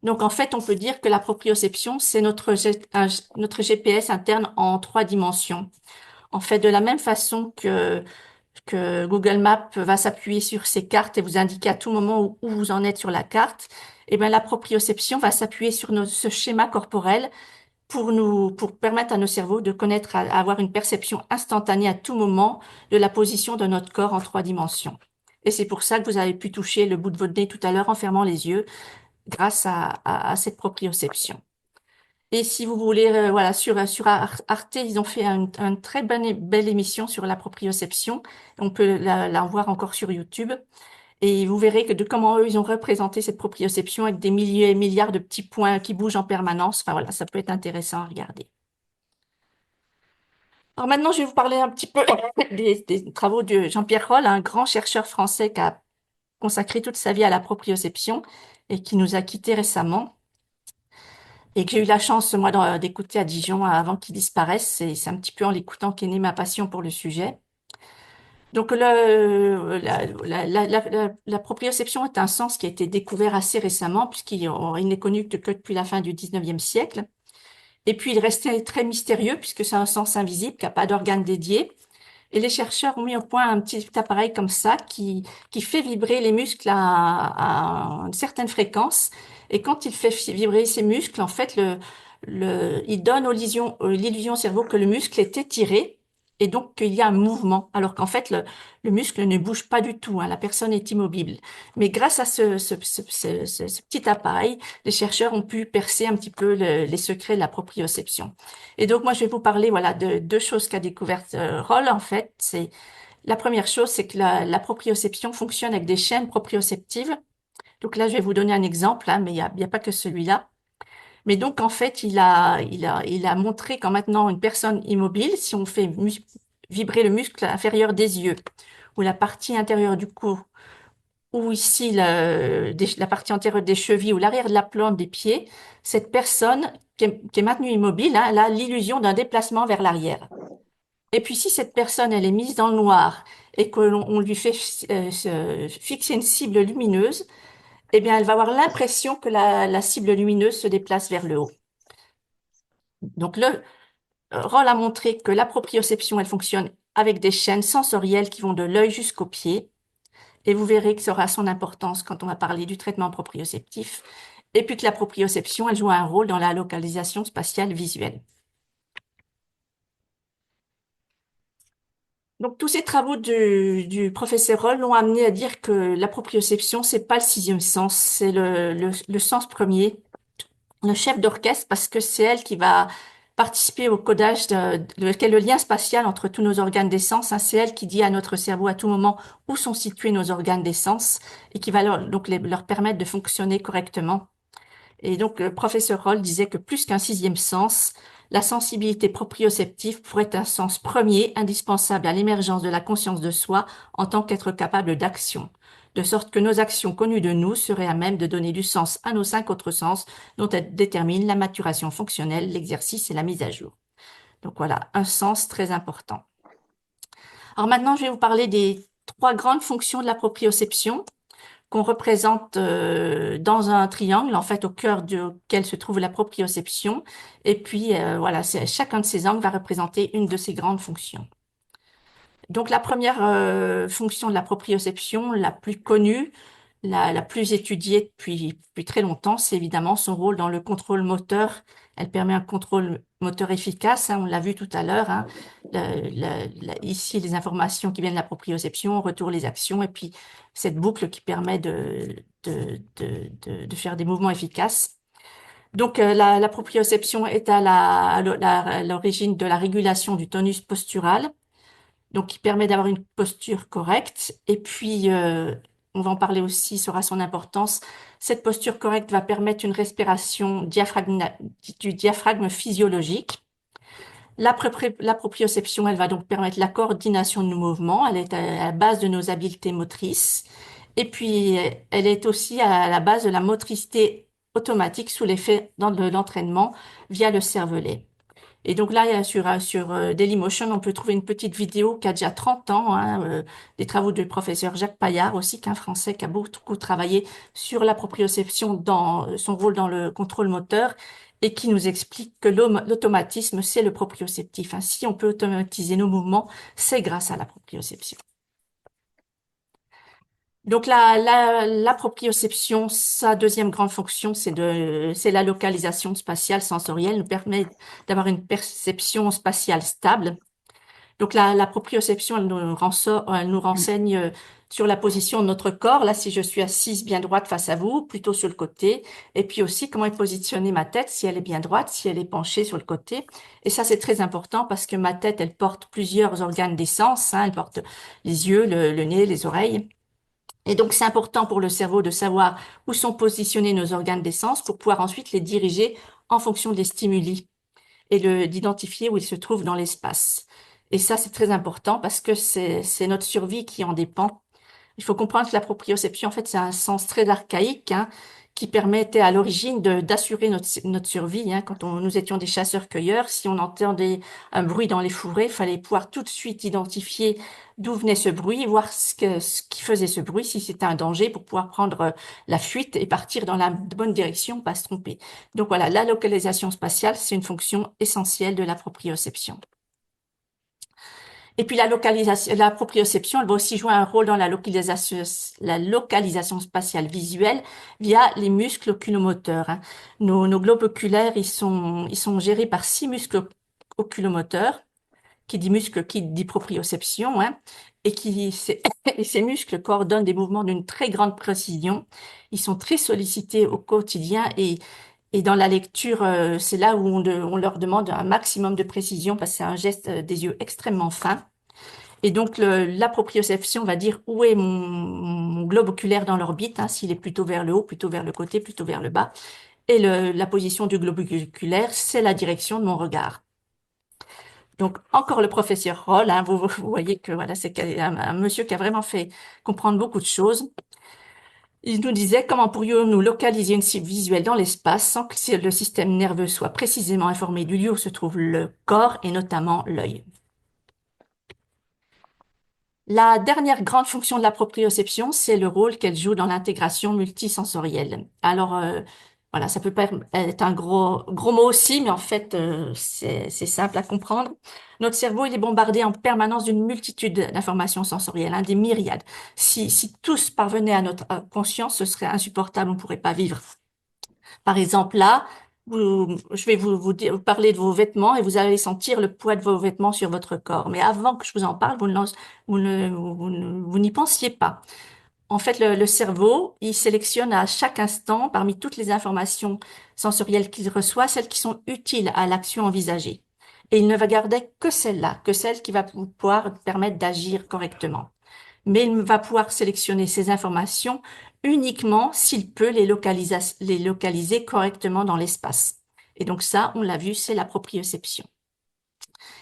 Donc, en fait, on peut dire que la proprioception, c'est notre GPS interne en 3 dimensions. En fait, de la même façon que Google Maps va s'appuyer sur ses cartes et vous indiquer à tout moment où vous en êtes sur la carte, eh bien, la proprioception va s'appuyer sur ce schéma corporel pour permettre à nos cerveaux de connaître, à avoir une perception instantanée à tout moment de la position de notre corps en 3 dimensions. Et c'est pour ça que vous avez pu toucher le bout de votre nez tout à l'heure en fermant les yeux grâce à cette proprioception. Et si vous voulez, voilà, sur Arte, ils ont fait une très belle émission sur la proprioception. On peut la voir encore sur YouTube. Et vous verrez que de comment eux, ils ont représenté cette proprioception avec des milliers et milliards de petits points qui bougent en permanence. Enfin voilà, ça peut être intéressant à regarder. Alors maintenant, je vais vous parler un petit peu des travaux de Jean-Pierre Roll, un grand chercheur français qui a consacré toute sa vie à la proprioception et qui nous a quittés récemment. Et que j'ai eu la chance, moi, d'écouter à Dijon avant qu'il disparaisse. Et c'est un petit peu en l'écoutant qu'est née ma passion pour le sujet. Donc, la proprioception est un sens qui a été découvert assez récemment, puisqu'il n'est connu que depuis la fin du 19e siècle. Et puis, il restait très mystérieux, puisque c'est un sens invisible, qui n'a pas d'organe dédié. Et les chercheurs ont mis au point un petit appareil comme ça qui fait vibrer les muscles à une certaine fréquence. Et quand il fait vibrer ces muscles, en fait, il donne l'illusion au cerveau que le muscle est étiré et donc qu'il y a un mouvement, alors qu'en fait, le muscle ne bouge pas du tout, hein, la personne est immobile. Mais grâce à ce petit appareil, les chercheurs ont pu percer un petit peu les secrets de la proprioception. Et donc, moi, je vais vous parler, voilà, de 2 choses qu'a découvertes Roll, en fait. La première chose, c'est que la proprioception fonctionne avec des chaînes proprioceptives. Donc là, je vais vous donner un exemple, hein, mais il y a pas que celui-là. Mais donc, en fait, il a montré qu'en maintenant une personne immobile, si on fait vibrer le muscle inférieur des yeux, ou la partie intérieure du cou, ou ici la partie antérieure des chevilles ou l'arrière de la plante des pieds, cette personne qui est maintenue immobile, hein, elle a l'illusion d'un déplacement vers l'arrière. Et puis si cette personne, elle est mise dans le noir et qu'on lui fait fixer une cible lumineuse, eh bien, elle va avoir l'impression que la cible lumineuse se déplace vers le haut. Donc, Roll a montré que la proprioception, elle fonctionne avec des chaînes sensorielles qui vont de l'œil jusqu'au pied. Et vous verrez que ça aura son importance quand on va parler du traitement proprioceptif. Et puis que la proprioception, elle joue un rôle dans la localisation spatiale visuelle. Donc, tous ces travaux du professeur Roll l'ont amené à dire que la proprioception, c'est pas le 6e sens, c'est le sens premier, le chef d'orchestre, parce que c'est elle qui va participer au codage quel est le lien spatial entre tous nos organes des sens, hein. C'est elle qui dit à notre cerveau à tout moment où sont situés nos organes des sens et qui va leur permettre de fonctionner correctement. Et donc, le professeur Roll disait que plus qu'un 6e sens, la sensibilité proprioceptive pourrait être un sens premier indispensable à l'émergence de la conscience de soi en tant qu'être capable d'action, de sorte que nos actions connues de nous seraient à même de donner du sens à nos 5 autres sens dont elles déterminent la maturation fonctionnelle, l'exercice et la mise à jour. Donc voilà, un sens très important. Alors maintenant, je vais vous parler des 3 grandes fonctions de la proprioception qu'on représente dans un triangle, en fait, au cœur duquel se trouve la proprioception. Et puis, voilà, chacun de ces angles va représenter une de ces grandes fonctions. Donc, la première fonction de la proprioception, la plus connue, la plus étudiée depuis très longtemps, c'est évidemment son rôle dans le contrôle moteur. Elle permet un contrôle moteur efficace, hein, on l'a vu tout à l'heure, hein. Ici, les informations qui viennent de la proprioception, retour les actions, et puis cette boucle qui permet de faire des mouvements efficaces. Donc, la proprioception est à l'origine de la régulation du tonus postural, donc qui permet d'avoir une posture correcte. Et puis, on va en parler aussi, sera son importance. Cette posture correcte va permettre une respiration du diaphragme physiologique. La proprioception, elle va donc permettre la coordination de nos mouvements. Elle est à la base de nos habiletés motrices. Et puis, elle est aussi à la base de la motricité automatique sous l'effet de l'entraînement via le cervelet. Et donc là, sur Dailymotion, on peut trouver une petite vidéo qui a déjà 30 ans, hein, des travaux du professeur Jacques Paillard aussi, qu'un Français qui a beaucoup travaillé sur la proprioception dans son rôle dans le contrôle moteur et qui nous explique que l'automatisme, c'est le proprioceptif, hein. Si on peut automatiser nos mouvements, c'est grâce à la proprioception. Donc la proprioception, sa deuxième grande fonction, c'est la localisation spatiale sensorielle, nous permet d'avoir une perception spatiale stable. Donc la proprioception, elle nous renseigne sur la position de notre corps. Là, si je suis assise bien droite face à vous, plutôt sur le côté, et puis aussi comment est positionnée ma tête, si elle est bien droite, si elle est penchée sur le côté. Et ça, c'est très important parce que ma tête, elle porte plusieurs organes des sens, hein. Elle porte les yeux, le nez, les oreilles. Et donc, c'est important pour le cerveau de savoir où sont positionnés nos organes des sens pour pouvoir ensuite les diriger en fonction des stimuli et d'identifier où ils se trouvent dans l'espace. Et ça, c'est très important parce que c'est notre survie qui en dépend. Il faut comprendre que la proprioception, en fait, c'est un sens très archaïque, hein, qui permettait à l'origine d'assurer notre survie, hein. Quand nous étions des chasseurs-cueilleurs, si on entendait un bruit dans les fourrés, il fallait pouvoir tout de suite identifier d'où venait ce bruit, voir ce qui faisait ce bruit, si c'était un danger, pour pouvoir prendre la fuite et partir dans la bonne direction, pas se tromper. Donc voilà, la localisation spatiale, c'est une fonction essentielle de la proprioception. Et puis la proprioception, elle va aussi jouer un rôle dans la localisation spatiale visuelle via les muscles oculomoteurs, hein. Nos globes oculaires, ils sont gérés par 6 muscles oculomoteurs. Qui dit muscle, qui dit proprioception, hein, et ces muscles coordonnent des mouvements d'une très grande précision. Ils sont très sollicités au quotidien et dans la lecture, c'est là où on leur demande un maximum de précision parce que c'est un geste des yeux extrêmement fin. Et donc, la proprioception va dire où est mon globe oculaire dans l'orbite, hein, s'il est plutôt vers le haut, plutôt vers le côté, plutôt vers le bas. Et la position du globe oculaire, c'est la direction de mon regard. Donc, encore le professeur Roll, hein, vous voyez que voilà, c'est un monsieur qui a vraiment fait comprendre beaucoup de choses. Il nous disait comment pourrions-nous localiser une cible visuelle dans l'espace sans que le système nerveux soit précisément informé du lieu où se trouve le corps et notamment l'œil. La dernière grande fonction de la proprioception, c'est le rôle qu'elle joue dans l'intégration multisensorielle. Alors, voilà, ça peut être un gros mot aussi, mais en fait, c'est simple à comprendre. Notre cerveau, il est bombardé en permanence d'une multitude d'informations sensorielles, hein, des myriades. Si tous parvenaient à notre conscience, ce serait insupportable, on ne pourrait pas vivre. Par exemple, là, je vais vous parler de vos vêtements et vous allez sentir le poids de vos vêtements sur votre corps. Mais avant que je vous en parle, vous n'y pensiez pas. En fait, le cerveau, il sélectionne à chaque instant, parmi toutes les informations sensorielles qu'il reçoit, celles qui sont utiles à l'action envisagée. Et il ne va garder que celle-là, que celle qui va pouvoir permettre d'agir correctement. Mais il va pouvoir sélectionner ces informations uniquement s'il peut les localiser correctement dans l'espace. Et donc ça, on l'a vu, c'est la proprioception.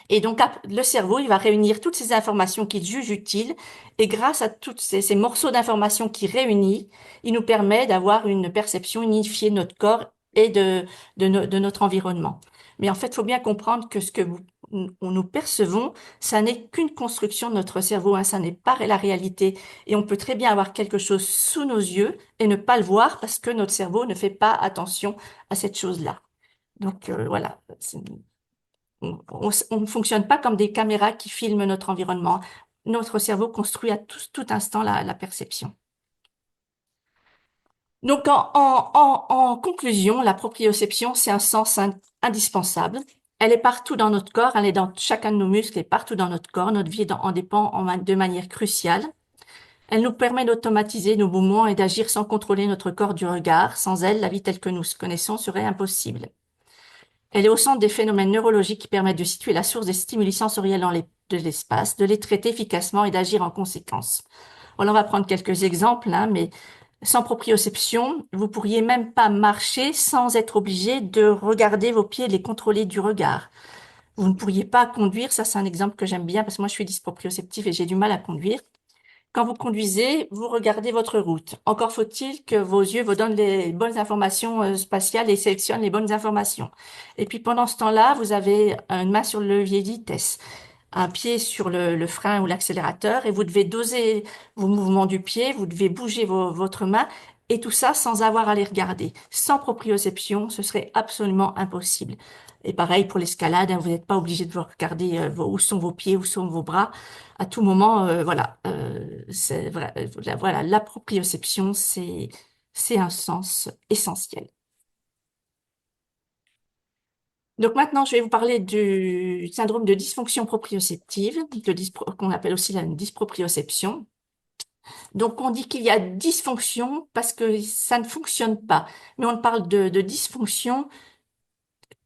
Et donc, le cerveau, il va réunir toutes ces informations qu'il juge utiles, et grâce à tous ces morceaux d'informations qu'il réunit, il nous permet d'avoir une perception unifiée de notre corps et de notre environnement. Mais en fait, il faut bien comprendre que nous percevons, ça n'est qu'une construction de notre cerveau, hein, ça n'est pas la réalité. Et on peut très bien avoir quelque chose sous nos yeux et ne pas le voir parce que notre cerveau ne fait pas attention à cette chose-là. Donc, voilà. On ne fonctionne pas comme des caméras qui filment notre environnement. Notre cerveau construit à tout instant la perception. Donc, en conclusion, la proprioception, c'est un sens indispensable. Elle est partout dans notre corps, elle est dans chacun de nos muscles et partout dans notre corps. Notre vie en dépend de manière cruciale. Elle nous permet d'automatiser nos mouvements et d'agir sans contrôler notre corps du regard. Sans elle, la vie telle que nous connaissons serait impossible. Elle est au centre des phénomènes neurologiques qui permettent de situer la source des stimuli sensoriels de l'espace, de les traiter efficacement et d'agir en conséquence. Voilà, on va prendre quelques exemples, hein, mais sans proprioception, vous pourriez même pas marcher sans être obligé de regarder vos pieds et de les contrôler du regard. Vous ne pourriez pas conduire, ça c'est un exemple que j'aime bien parce que moi je suis dysproprioceptive et j'ai du mal à conduire. quand vous conduisez, vous regardez votre route. Encore faut-il que vos yeux vous donnent les bonnes informations spatiales et sélectionnent les bonnes informations. Et puis pendant ce temps-là, vous avez une main sur le levier de vitesse, un pied sur le frein ou l'accélérateur, et vous devez doser vos mouvements du pied, vous devez bouger votre main, et tout ça sans avoir à les regarder. Sans proprioception, ce serait absolument impossible. Et pareil pour l'escalade, hein, vous n'êtes pas obligé de vous regarder où sont vos pieds, où sont vos bras. À tout moment, voilà, c'est vrai, voilà, la proprioception, c'est un sens essentiel. Donc maintenant, je vais vous parler du syndrome de dysfonction proprioceptive, qu'on appelle aussi la dysproprioception. Donc on dit qu'il y a dysfonction parce que ça ne fonctionne pas, mais on parle de dysfonction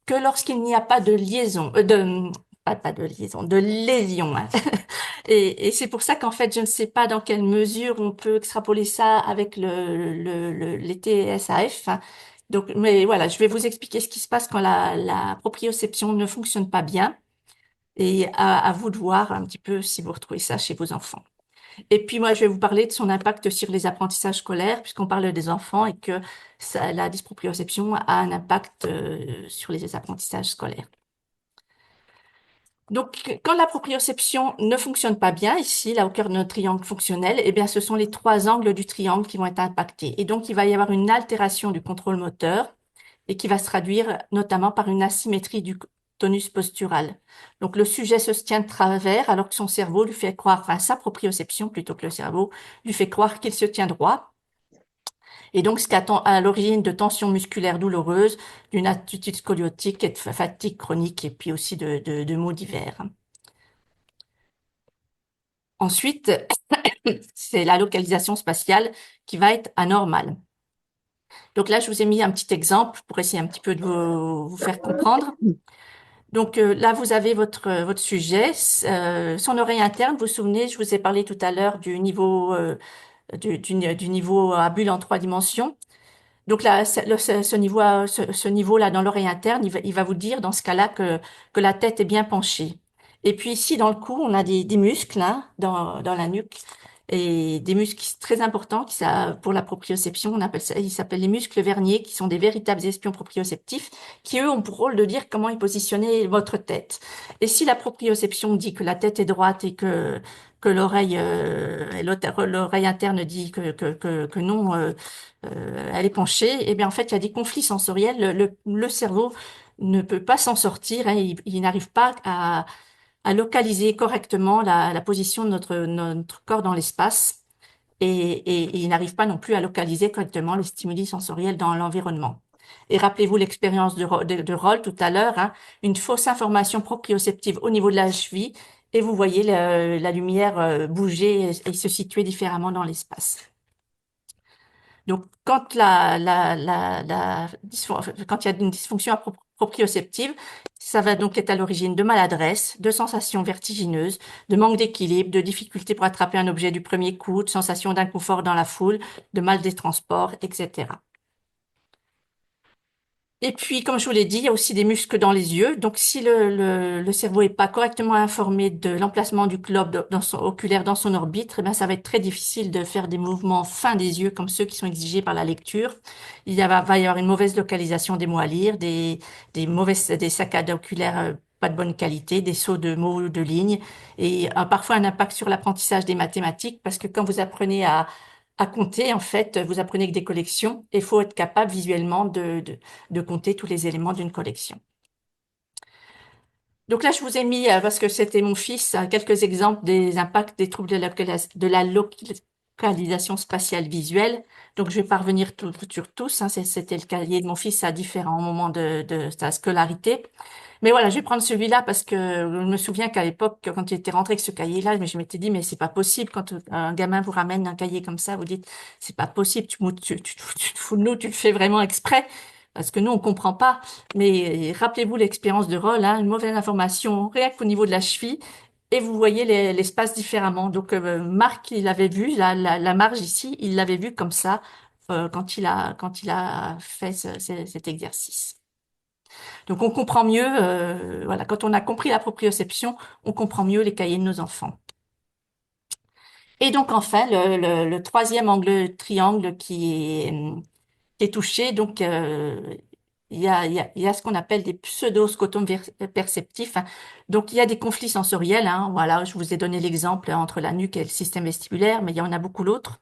que lorsqu'il n'y a pas de liaison, pas de liaison, de lésion, hein. Et c'est pour ça qu'en fait, je ne sais pas dans quelle mesure on peut extrapoler ça avec les TSAF, hein. Donc, mais voilà, je vais vous expliquer ce qui se passe quand la proprioception ne fonctionne pas bien et à vous de voir un petit peu si vous retrouvez ça chez vos enfants. Et puis moi, je vais vous parler de son impact sur les apprentissages scolaires, puisqu'on parle des enfants et que la dysproprioception a un impact sur les apprentissages scolaires. Donc, quand la proprioception ne fonctionne pas bien, ici, là, au cœur de notre triangle fonctionnel, eh bien, ce sont les trois angles du triangle qui vont être impactés. Et donc, il va y avoir une altération du contrôle moteur et qui va se traduire notamment par une asymétrie du tonus postural. Donc, le sujet se tient de travers alors que son cerveau lui fait croire, enfin, sa proprioception plutôt que le cerveau, lui fait croire qu'il se tient droit. Et donc, ce qui attend à l'origine de tensions musculaires douloureuses, d'une attitude scoliotique et de fatigue chronique, et puis aussi de maux divers. Ensuite, c'est la localisation spatiale qui va être anormale. Donc là, je vous ai mis un petit exemple pour essayer un petit peu de vous faire comprendre. Donc là, vous avez votre sujet, son oreille interne. Vous vous souvenez, je vous ai parlé tout à l'heure du niveau, du niveau à bulle en 3 dimensions. Donc là, ce niveau-là dans l'oreille interne, il va vous dire dans ce cas-là que la tête est bien penchée. Et puis ici, dans le cou, on a des muscles hein, dans la nuque et des muscles très importants pour la proprioception. On appelle ça, ils s'appellent les muscles verniers, qui sont des véritables espions proprioceptifs, qui eux ont pour rôle de dire comment est positionnée votre tête. Et si la proprioception dit que la tête est droite et que l'oreille interne dit que non, elle est penchée, et bien en fait, il y a des conflits sensoriels. Le cerveau ne peut pas s'en sortir, hein, il n'arrive pas à localiser correctement la position de notre corps dans l'espace et il n'arrive pas non plus à localiser correctement les stimuli sensoriels dans l'environnement. Et rappelez-vous l'expérience de Roll tout à l'heure, hein, une fausse information proprioceptive au niveau de la cheville et vous voyez la lumière bouger et se situer différemment dans l'espace. Donc, quand quand il y a une dysfonction proprioceptive, ça va donc être à l'origine de maladresse, de sensations vertigineuses, de manque d'équilibre, de difficulté pour attraper un objet du premier coup, de sensations d'inconfort dans la foule, de mal des transports, etc. Et puis, comme je vous l'ai dit, il y a aussi des muscles dans les yeux. Donc, si le cerveau n'est pas correctement informé de l'emplacement du globe dans son oculaire dans son orbite, eh bien, ça va être très difficile de faire des mouvements fins des yeux comme ceux qui sont exigés par la lecture. Va y avoir une mauvaise localisation des mots à lire, des saccades oculaires pas de bonne qualité, des sauts de mots ou de lignes, et parfois un impact sur l'apprentissage des mathématiques, parce que quand vous apprenez à compter, en fait, vous apprenez avec des collections et il faut être capable visuellement de compter tous les éléments d'une collection. Donc là, je vous ai mis, parce que c'était mon fils, quelques exemples des impacts des troubles de la localisation spatiale visuelle. Donc, je vais pas revenir sur tous, hein, c'était le cahier de mon fils à différents moments de sa scolarité. Mais voilà, je vais prendre celui-là parce que je me souviens qu'à l'époque, quand il était rentré avec ce cahier-là, mais je m'étais dit, mais c'est pas possible quand un gamin vous ramène un cahier comme ça, vous dites, c'est pas possible, tu te fous de nous, tu le fais vraiment exprès. Parce que nous, on comprend pas. Mais rappelez-vous l'expérience de Roll, hein, une mauvaise information, rien qu'au niveau de la cheville, et vous voyez l'espace différemment. Donc, Marc, il avait vu la marge ici, il l'avait vu comme ça quand il a fait cet exercice. Donc, on comprend mieux, voilà, quand on a compris la proprioception, on comprend mieux les cahiers de nos enfants. Et donc, enfin, le troisième angle triangle qui est touché, donc il y a ce qu'on appelle des pseudo-scotums perceptifs, hein. Donc, il y a des conflits sensoriels, hein. Voilà, je vous ai donné l'exemple entre la nuque et le système vestibulaire, mais il y en a beaucoup d'autres.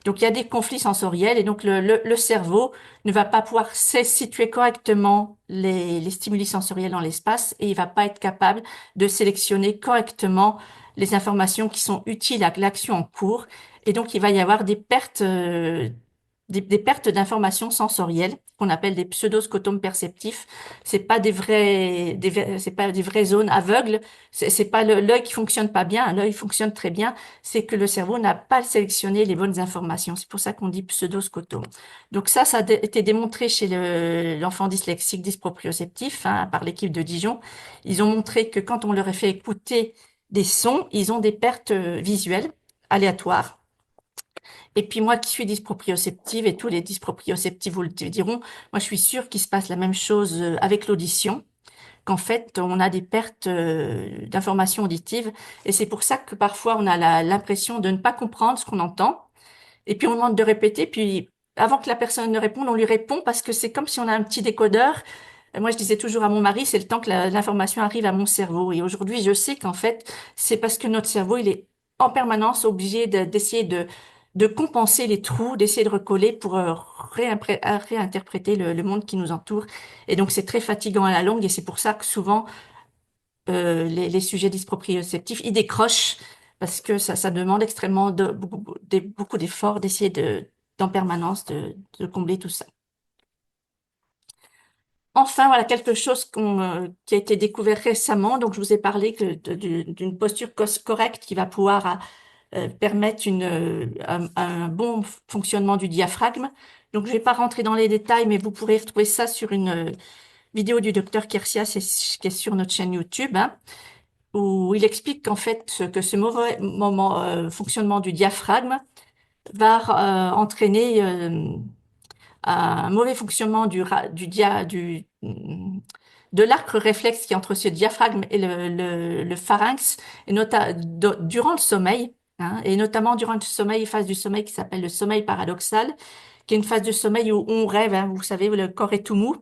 Donc, il y a des conflits sensoriels et donc le cerveau ne va pas pouvoir situer correctement les stimuli sensoriels dans l'espace et il va pas être capable de sélectionner correctement les informations qui sont utiles à l'action en cours. Et donc, il va y avoir des pertes, des pertes d'informations sensorielles qu'on appelle des pseudoscotomes perceptifs. C'est pas c'est pas des vraies zones aveugles. C'est pas l'œil qui fonctionne pas bien. L'œil fonctionne très bien, c'est que le cerveau n'a pas sélectionné les bonnes informations. C'est pour ça qu'on dit pseudoscotome. Donc ça a été démontré chez l'enfant dyslexique dysproprioceptif, hein, par l'équipe de Dijon. Ils ont montré que quand on leur a fait écouter des sons, ils ont des pertes visuelles aléatoires. Et puis moi qui suis dysproprioceptive, et tous les dysproprioceptifs vous le diront, moi je suis sûre qu'il se passe la même chose avec l'audition, qu'en fait, on a des pertes d'informations auditives. Et c'est pour ça que parfois, on a l'impression de ne pas comprendre ce qu'on entend. Et puis, on demande de répéter. Puis, avant que la personne ne réponde, on lui répond parce que c'est comme si on a un petit décodeur. Et moi, je disais toujours à mon mari, c'est le temps que l'information arrive à mon cerveau. Et aujourd'hui, je sais qu'en fait, c'est parce que notre cerveau, il est en permanence obligé d'essayer de compenser les trous, d'essayer de recoller pour réinterpréter le monde qui nous entoure. Et donc, c'est très fatigant à la longue et c'est pour ça que souvent, les sujets dysproprioceptifs, ils décrochent parce que ça demande extrêmement beaucoup d'efforts d'essayer en permanence de combler tout ça. Enfin, voilà quelque chose qui a été découvert récemment. Donc, je vous ai parlé d'une posture correcte qui va pouvoir permettre un bon fonctionnement du diaphragme. Donc, je vais pas rentrer dans les détails, mais vous pourrez retrouver ça sur une vidéo du docteur Kersias qui est sur notre chaîne YouTube, hein, où il explique qu'en fait, que ce mauvais fonctionnement du diaphragme va entraîner un mauvais fonctionnement de l'arc réflexe qui est entre ce diaphragme et le pharynx, et durant le sommeil, hein, et notamment durant le sommeil, phase du sommeil qui s'appelle le sommeil paradoxal, qui est une phase de sommeil où on rêve, hein, vous savez, le corps est tout mou.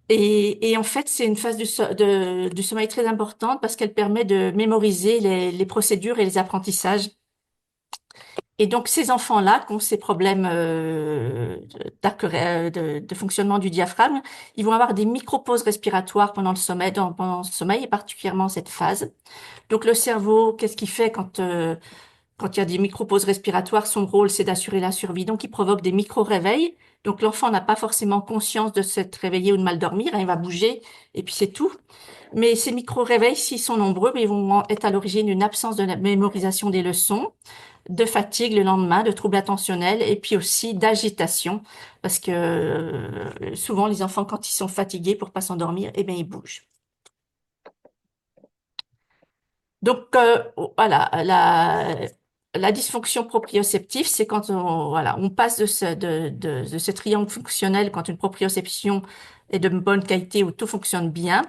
Et en fait, c'est une phase du sommeil très importante parce qu'elle permet de mémoriser les procédures et les apprentissages. Et donc, ces enfants-là, qui ont ces problèmes de fonctionnement du diaphragme, ils vont avoir des micro-pauses respiratoires pendant le sommeil, pendant le sommeil, et particulièrement cette phase. Donc, le cerveau, qu'est-ce qu'il fait quand il y a des micro-pauses respiratoires? Son rôle, c'est d'assurer la survie. Donc, il provoque des micro-réveils. Donc, l'enfant n'a pas forcément conscience de s'être réveillé ou de mal dormir, hein, il va bouger, et puis c'est tout. Mais ces micro-réveils, s'ils sont nombreux, ils vont être à l'origine d'une absence de la mémorisation des leçons, de fatigue le lendemain, de troubles attentionnels et puis aussi d'agitation parce que souvent les enfants quand ils sont fatigués pour pas s'endormir, eh bien ils bougent. Donc voilà, la dysfonction proprioceptive, c'est quand on passe de ce triangle fonctionnel quand une proprioception est de bonne qualité où tout fonctionne bien.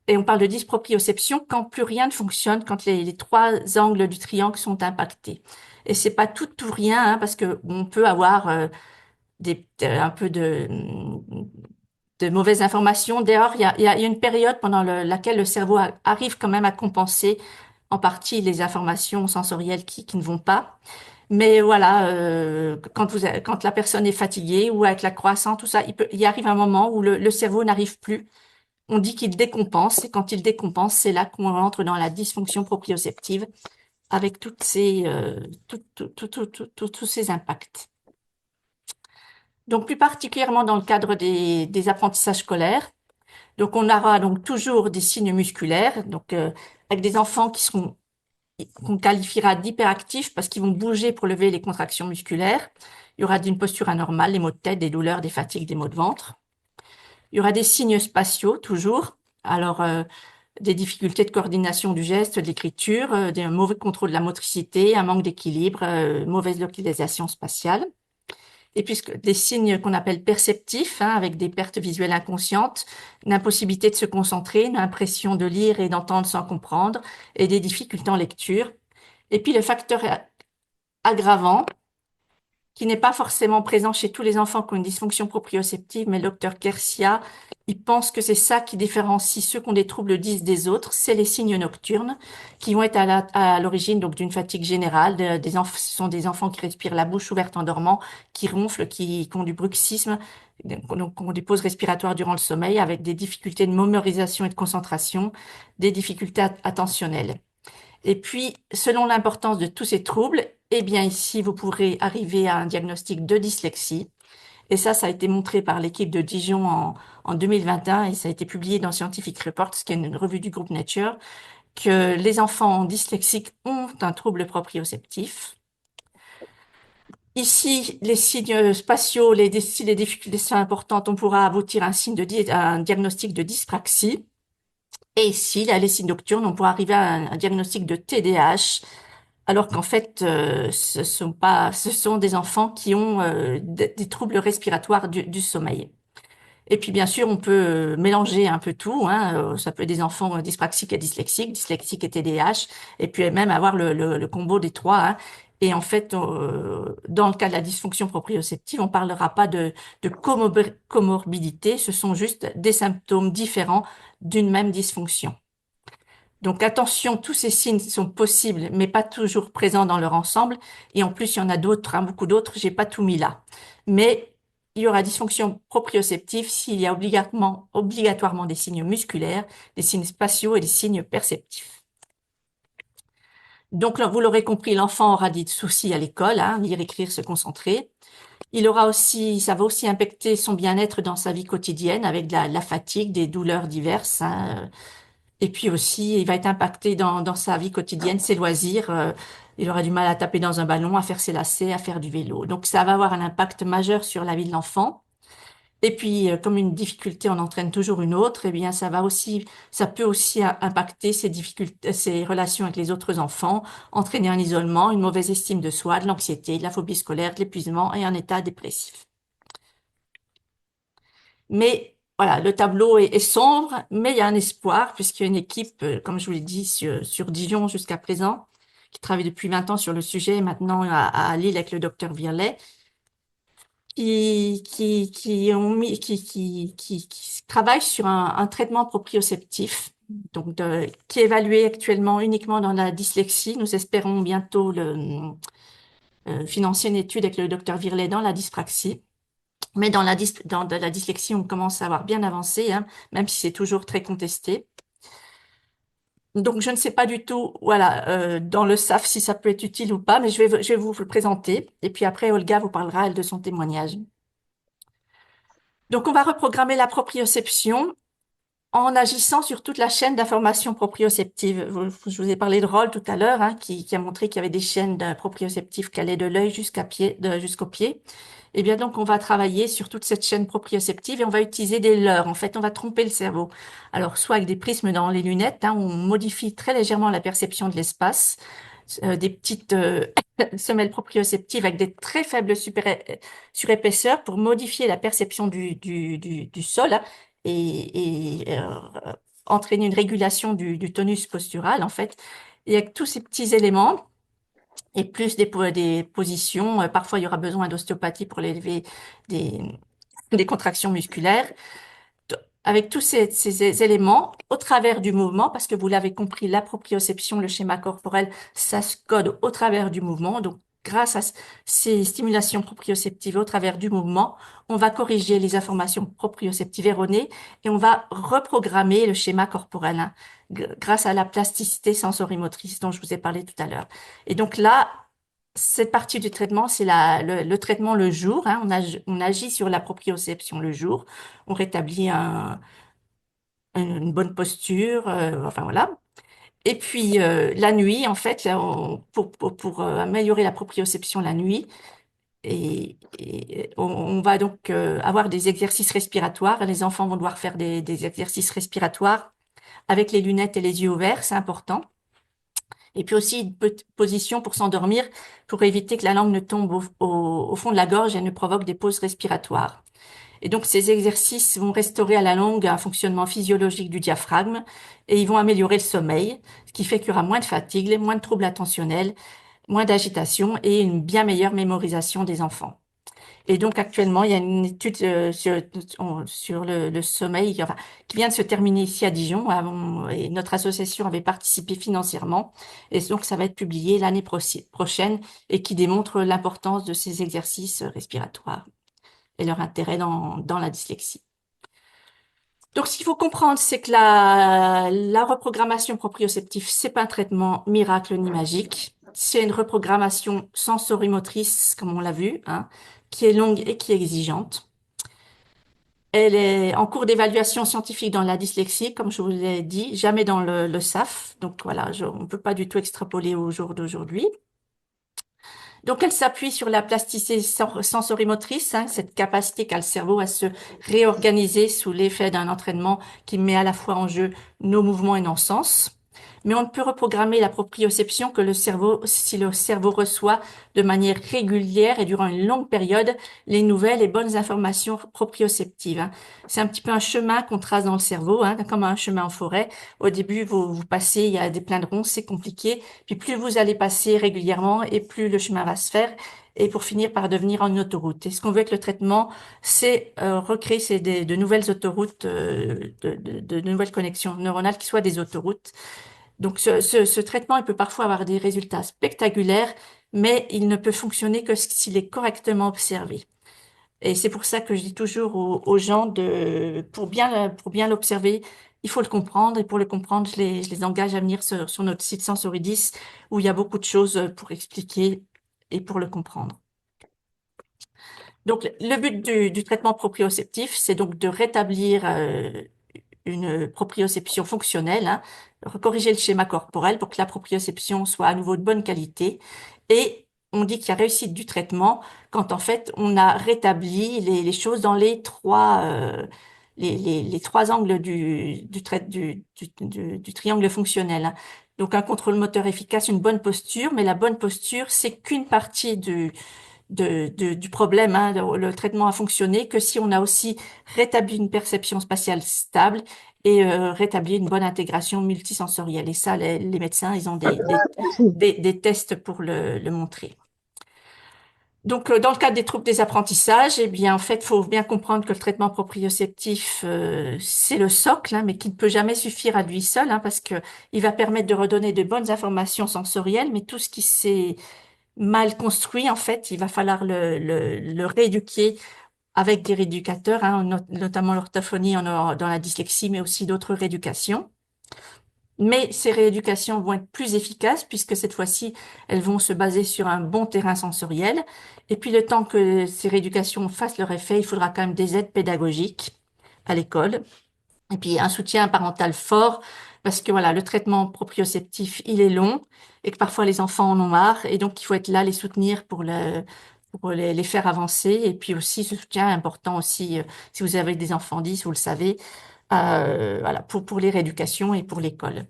Et on parle de dysproprioception quand plus rien ne fonctionne, quand les trois angles du triangle sont impactés. Et c'est pas tout ou rien, hein, parce que on peut avoir un peu de mauvaises informations. D'ailleurs, il y a une période pendant laquelle le cerveau arrive quand même à compenser en partie les informations sensorielles qui ne vont pas. Mais voilà, quand la personne est fatiguée ou avec la croissance, tout ça, il arrive un moment où le cerveau n'arrive plus. On dit qu'il décompense, et quand il décompense, c'est là qu'on rentre dans la dysfonction proprioceptive avec tous ces impacts. Donc, plus particulièrement dans le cadre des apprentissages scolaires. Donc, on aura donc toujours des signes musculaires, donc avec des enfants qu'on qualifiera d'hyperactifs parce qu'ils vont bouger pour lever les contractions musculaires. Il y aura une posture anormale, des maux de tête, des douleurs, des fatigues, des maux de ventre. Il y aura des signes spatiaux, toujours. Alors, des difficultés de coordination du geste, de l'écriture, un mauvais contrôle de la motricité, un manque d'équilibre, mauvaise localisation spatiale. Et puis, des signes qu'on appelle perceptifs, hein, avec des pertes visuelles inconscientes, une impossibilité de se concentrer, une impression de lire et d'entendre sans comprendre, et des difficultés en lecture. Et puis le facteur aggravant, qui n'est pas forcément présent chez tous les enfants qui ont une dysfonction proprioceptive, mais le docteur Kersia, il pense que c'est ça qui différencie ceux qui ont des troubles 10 des autres, c'est les signes nocturnes qui vont être à l'origine donc d'une fatigue générale. Ce sont des enfants qui respirent la bouche ouverte en dormant, qui ronflent, qui ont du bruxisme, donc qui ont des pauses respiratoires durant le sommeil, avec des difficultés de mémorisation et de concentration, des difficultés attentionnelles. Et puis, selon l'importance de tous ces troubles, eh bien ici, vous pourrez arriver à un diagnostic de dyslexie. Et ça a été montré par l'équipe de Dijon en 2021 et ça a été publié dans Scientific Reports, qui est une revue du groupe Nature, que les enfants dyslexiques ont un trouble proprioceptif. Ici, les signes spatiaux, si les difficultés sont importantes, on pourra aboutir à un diagnostic de dyspraxie. Et ici, là, les signes nocturnes, on pourra arriver à un diagnostic de TDAH, alors qu'en fait, ce sont des enfants qui ont des troubles respiratoires du sommeil. Et puis, bien sûr, on peut mélanger un peu tout, hein. Ça peut être des enfants dyspraxiques et dyslexiques, dyslexiques et TDAH, et puis même avoir le combo des trois, hein. Et en fait, dans le cas de la dysfonction proprioceptive, on parlera pas de comorbidité, ce sont juste des symptômes différents d'une même dysfonction. Donc attention, tous ces signes sont possibles, mais pas toujours présents dans leur ensemble. Et en plus, il y en a d'autres, hein, beaucoup d'autres, j'ai pas tout mis là. Mais il y aura dysfonction proprioceptive s'il y a obligatoirement des signes musculaires, des signes spatiaux et des signes perceptifs. Donc, là, vous l'aurez compris, l'enfant aura des soucis à l'école, hein, lire, écrire, se concentrer. Ça va aussi impacter son bien-être dans sa vie quotidienne avec de la fatigue, des douleurs diverses, hein. Et puis aussi, il va être impacté dans sa vie quotidienne, ses loisirs. Il aura du mal à taper dans un ballon, à faire ses lacets, à faire du vélo. Donc, ça va avoir un impact majeur sur la vie de l'enfant. Et puis, comme une difficulté en entraîne toujours une autre, eh bien, ça peut aussi impacter ses difficultés, ses relations avec les autres enfants, entraîner un isolement, une mauvaise estime de soi, de l'anxiété, de la phobie scolaire, de l'épuisement et un état dépressif. Mais voilà, le tableau est sombre, mais il y a un espoir, puisqu'il y a une équipe, comme je vous l'ai dit, sur Dijon jusqu'à présent, qui travaille depuis 20 ans sur le sujet, maintenant à Lille avec le docteur Virlet, qui travaillent sur un traitement proprioceptif, donc qui est évalué actuellement uniquement dans la dyslexie. Nous espérons bientôt financer une étude avec le docteur Virlet dans la dyspraxie. Mais dans de la dyslexie, on commence à avoir bien avancé, hein, même si c'est toujours très contesté. Donc, je ne sais pas du tout, voilà, dans le SAF si ça peut être utile ou pas, mais je vais vous le présenter. Et puis après, Olga vous parlera, elle, de son témoignage. Donc, on va reprogrammer la proprioception en agissant sur toute la chaîne d'information proprioceptive. Je vous ai parlé de rôle tout à l'heure, hein, qui a montré qu'il y avait des chaînes proprioceptives qui allaient de l'œil jusqu'au pied. Eh bien, donc, on va travailler sur toute cette chaîne proprioceptive et on va utiliser des leurres. En fait, on va tromper le cerveau. Alors, soit avec des prismes dans les lunettes, hein, on modifie très légèrement la perception de l'espace, des petites semelles proprioceptives avec des très faibles surépaisseurs pour modifier la perception du sol, hein, et entraîner une régulation du tonus postural, en fait. Et avec tous ces petits éléments, et plus des positions, parfois il y aura besoin d'ostéopathie pour l'élever des, des contractions musculaires. Avec tous ces éléments, au travers du mouvement, parce que vous l'avez compris, la proprioception, le schéma corporel, ça se code au travers du mouvement. Donc, grâce à ces stimulations proprioceptives au travers du mouvement, on va corriger les informations proprioceptives erronées et on va reprogrammer le schéma corporel, hein, grâce à la plasticité sensorimotrice dont je vous ai parlé tout à l'heure. Et donc là, cette partie du traitement, c'est le traitement le jour, hein. On agit sur la proprioception le jour. On rétablit une bonne posture, enfin voilà. Et puis la nuit, en fait, là, pour améliorer la proprioception la nuit, et on va donc avoir des exercices respiratoires. Les enfants vont devoir faire des exercices respiratoires avec les lunettes et les yeux ouverts, c'est important. Et puis aussi une position pour s'endormir, pour éviter que la langue ne tombe au fond de la gorge et ne provoque des pauses respiratoires. Et donc, ces exercices vont restaurer à la longue un fonctionnement physiologique du diaphragme et ils vont améliorer le sommeil, ce qui fait qu'il y aura moins de fatigue, moins de troubles attentionnels, moins d'agitation et une bien meilleure mémorisation des enfants. Et donc actuellement, il y a une étude sur le sommeil enfin, qui vient de se terminer ici à Dijon. Et notre association avait participé financièrement. Et donc ça va être publié l'année prochaine et qui démontre l'importance de ces exercices respiratoires et leur intérêt dans la dyslexie. Donc, ce qu'il faut comprendre, c'est que la reprogrammation proprioceptive, c'est pas un traitement miracle ni magique. C'est une reprogrammation sensorimotrice, comme on l'a vu, hein, qui est longue et qui est exigeante. Elle est en cours d'évaluation scientifique dans la dyslexie, comme je vous l'ai dit, jamais dans le SAF. Donc voilà, on ne peut pas du tout extrapoler au jour d'aujourd'hui. Donc, elle s'appuie sur la plasticité sensorimotrice, hein, cette capacité qu'a le cerveau à se réorganiser sous l'effet d'un entraînement qui met à la fois en jeu nos mouvements et nos sens. Mais on ne peut reprogrammer la proprioception que si le cerveau reçoit de manière régulière et durant une longue période les nouvelles et bonnes informations proprioceptives, hein. C'est un petit peu un chemin qu'on trace dans le cerveau, hein, comme un chemin en forêt. Au début, vous passez, il y a des pleins de ronds, c'est compliqué. Puis plus vous allez passer régulièrement et plus le chemin va se faire et pour finir par devenir une autoroute. Et ce qu'on veut avec le traitement, c'est recréer de nouvelles autoroutes, de nouvelles connexions neuronales qui soient des autoroutes. Donc ce traitement, il peut parfois avoir des résultats spectaculaires, mais il ne peut fonctionner que s'il est correctement observé. Et c'est pour ça que je dis toujours aux gens pour bien l'observer, il faut le comprendre. Et pour le comprendre, je les engage à venir sur notre site Sensoridis, où il y a beaucoup de choses pour expliquer et pour le comprendre. Donc, le but du traitement proprioceptif, c'est donc de rétablir une proprioception fonctionnelle, hein, corriger le schéma corporel pour que la proprioception soit à nouveau de bonne qualité. Et on dit qu'il y a réussite du traitement quand en fait on a rétabli les choses dans les trois angles du triangle fonctionnel, hein. Donc un contrôle moteur efficace, une bonne posture, mais la bonne posture, c'est qu'une partie du problème, hein. Le traitement a fonctionné que si on a aussi rétabli une perception spatiale stable et rétabli une bonne intégration multisensorielle. Et ça, les médecins, ils ont des tests pour le montrer. Donc, dans le cadre des troubles des apprentissages, eh bien, en fait, faut bien comprendre que le traitement proprioceptif, c'est le socle, hein, mais qui ne peut jamais suffire à lui seul, hein, parce que il va permettre de redonner de bonnes informations sensorielles, mais tout ce qui s'est mal construit, en fait, il va falloir le rééduquer avec des rééducateurs, hein, notamment l'orthophonie dans la dyslexie, mais aussi d'autres rééducations. Mais ces rééducations vont être plus efficaces puisque cette fois-ci, elles vont se baser sur un bon terrain sensoriel. Et puis, le temps que ces rééducations fassent leur effet, il faudra quand même des aides pédagogiques à l'école. Et puis, un soutien parental fort parce que voilà, le traitement proprioceptif, il est long et que parfois les enfants en ont marre. Et donc, il faut être là, les soutenir pour les faire avancer. Et puis aussi, ce soutien est important aussi, si vous avez des enfants 10, vous le savez, voilà, pour les rééducations et pour l'école.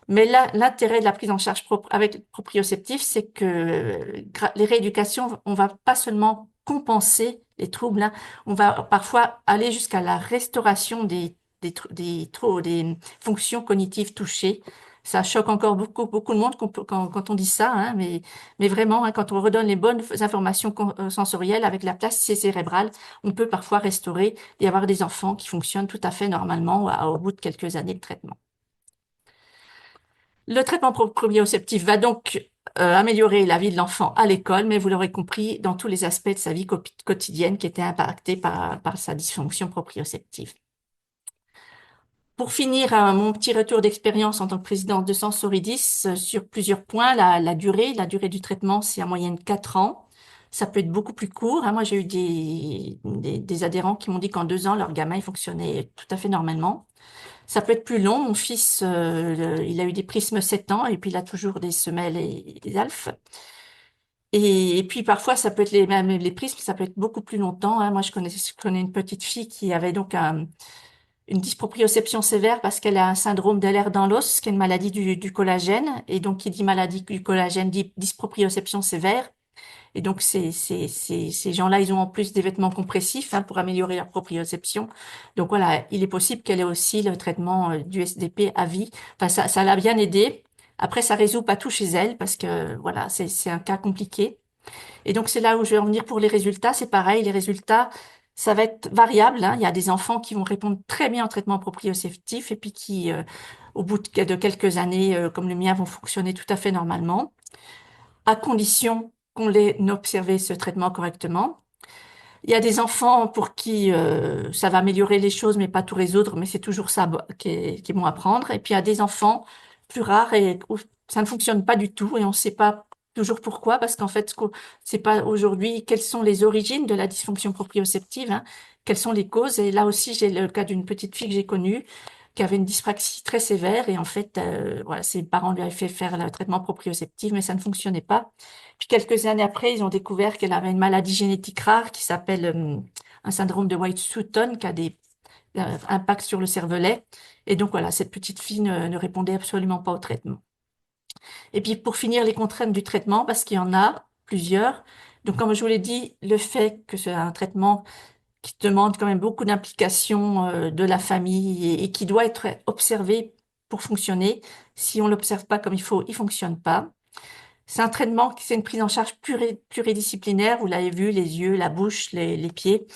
Mais là, l'intérêt de la prise en charge avec proprioceptif, c'est que les rééducations, on va pas seulement compenser les troubles, hein, on va parfois aller jusqu'à la restauration des fonctions cognitives touchées. Ça choque encore beaucoup de monde quand on dit ça, hein, mais vraiment, hein, quand on redonne les bonnes informations sensorielles avec la plasticité cérébrale, on peut parfois restaurer et avoir des enfants qui fonctionnent tout à fait normalement au bout de quelques années de traitement. Le traitement proprioceptif va donc améliorer la vie de l'enfant à l'école, mais vous l'aurez compris, dans tous les aspects de sa vie quotidienne qui étaient impactés par sa dysfonction proprioceptive. Pour finir, mon petit retour d'expérience en tant que présidente de Sensoridis sur plusieurs points, la durée du traitement, c'est en moyenne 4 ans. Ça peut être beaucoup plus court, hein. Moi, j'ai eu des adhérents qui m'ont dit qu'en 2 ans, leur gamin, il fonctionnait tout à fait normalement. Ça peut être plus long. Mon fils, il a eu des prismes 7 ans et puis il a toujours des semelles et des alphes. Et puis parfois, ça peut être même les prismes, ça peut être beaucoup plus longtemps, hein. Moi, je connais une petite fille qui avait donc une dysproprioception sévère parce qu'elle a un syndrome d'Ehlers dans l'os, qui est une maladie du collagène. Et donc, qui dit maladie du collagène dit dysproprioception sévère. Et donc, ces gens-là, ils ont en plus des vêtements compressifs pour améliorer leur proprioception. Donc voilà, il est possible qu'elle ait aussi le traitement du SDP à vie. Enfin, ça l'a bien aidé. Après, ça résout pas tout chez elle parce que voilà, c'est un cas compliqué. Et donc, c'est là où je vais en venir pour les résultats. C'est pareil, les résultats, ça va être variable, hein. Il y a des enfants qui vont répondre très bien au traitement proprioceptif et puis qui, au bout de quelques années, comme le mien, vont fonctionner tout à fait normalement, à condition qu'on ait observé ce traitement correctement. Il y a des enfants pour qui ça va améliorer les choses, mais pas tout résoudre, mais c'est toujours ça qui est bon à prendre. Et puis il y a des enfants plus rares et où ça ne fonctionne pas du tout et on ne sait pas toujours pourquoi, parce qu'en fait, c'est pas aujourd'hui quelles sont les origines de la dysfonction proprioceptive, hein, quelles sont les causes. Et là aussi, j'ai le cas d'une petite fille que j'ai connue qui avait une dyspraxie très sévère et en fait, voilà, ses parents lui avaient fait faire le traitement proprioceptif, mais ça ne fonctionnait pas. Puis quelques années après, ils ont découvert qu'elle avait une maladie génétique rare qui s'appelle un syndrome de White-Sutton, qui a des impacts sur le cervelet. Et donc voilà, cette petite fille ne répondait absolument pas au traitement. Et puis pour finir, les contraintes du traitement, parce qu'il y en a plusieurs. Donc comme je vous l'ai dit, le fait que c'est un traitement qui demande quand même beaucoup d'implication de la famille et qui doit être observé pour fonctionner. Si on l'observe pas comme il faut, il fonctionne pas. C'est un traitement, c'est une prise en charge pluridisciplinaire. Vous l'avez vu, les yeux, la bouche, les pieds,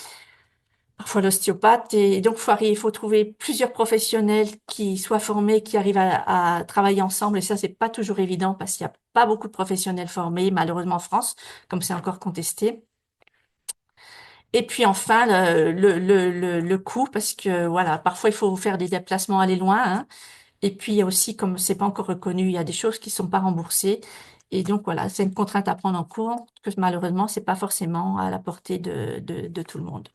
parfois l'ostéopathe. Et donc, il faut trouver plusieurs professionnels qui soient formés, qui arrivent à travailler ensemble. Et ça, c'est pas toujours évident parce qu'il n'y a pas beaucoup de professionnels formés, malheureusement en France, comme c'est encore contesté. Et puis enfin, le coût, parce que voilà, parfois il faut faire des déplacements, aller loin, hein. Et puis, il y a aussi, comme c'est pas encore reconnu, il y a des choses qui sont pas remboursées. Et donc, voilà, c'est une contrainte à prendre en compte que malheureusement, c'est pas forcément à la portée de tout le monde.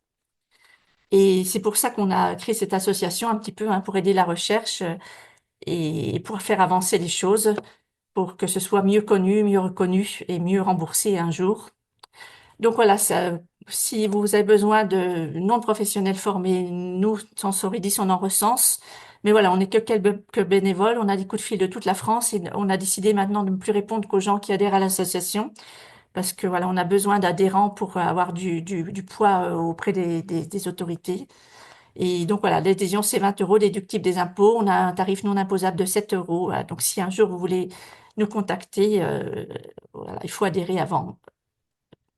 Et c'est pour ça qu'on a créé cette association un petit peu pour aider la recherche et pour faire avancer les choses, pour que ce soit mieux connu, mieux reconnu et mieux remboursé un jour. Donc voilà, si vous avez besoin de non-professionnels formés, nous, Sensoridis, on en recense. Mais voilà, on n'est que bénévoles, on a des coups de fil de toute la France et on a décidé maintenant de ne plus répondre qu'aux gens qui adhèrent à l'association parce que voilà, on a besoin d'adhérents pour avoir du poids auprès des autorités. Et donc voilà, l'adhésion, c'est 20 euros déductible des impôts. On a un tarif non imposable de 7 euros. Voilà. Donc si un jour vous voulez nous contacter, voilà, il faut adhérer avant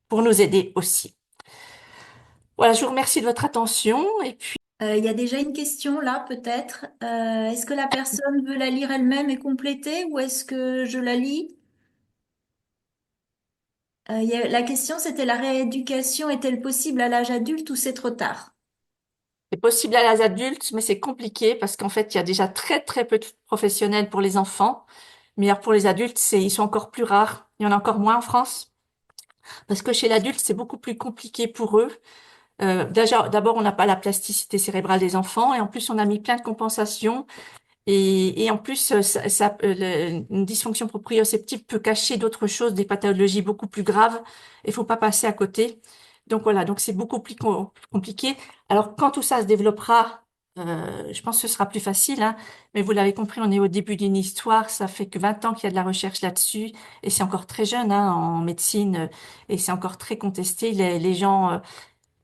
pour nous aider aussi. Voilà, je vous remercie de votre attention et puis Il y a déjà une question là, peut-être. Est-ce que la personne veut la lire elle-même et compléter ou est-ce que je la lis? La question, c'était la rééducation est-elle possible à l'âge adulte ou c'est trop tard? c'est possible à les adultes, mais c'est compliqué parce qu'en fait, il y a déjà très très peu de professionnels pour les enfants. Mais alors pour les adultes, ils sont encore plus rares. Il y en a encore moins en France parce que chez l'adulte, c'est beaucoup plus compliqué pour eux. Déjà, d'abord, on n'a pas la plasticité cérébrale des enfants et en plus, on a mis plein de compensations. Et en plus, une dysfonction proprioceptive peut cacher d'autres choses, des pathologies beaucoup plus graves. Il faut pas passer à côté. Donc voilà, donc c'est beaucoup plus compliqué. Alors quand tout ça se développera, je pense que ce sera plus facile, hein. Mais vous l'avez compris, on est au début d'une histoire. Ça fait que 20 ans qu'il y a de la recherche là-dessus, et c'est encore très jeune, hein, en médecine, et c'est encore très contesté. Les gens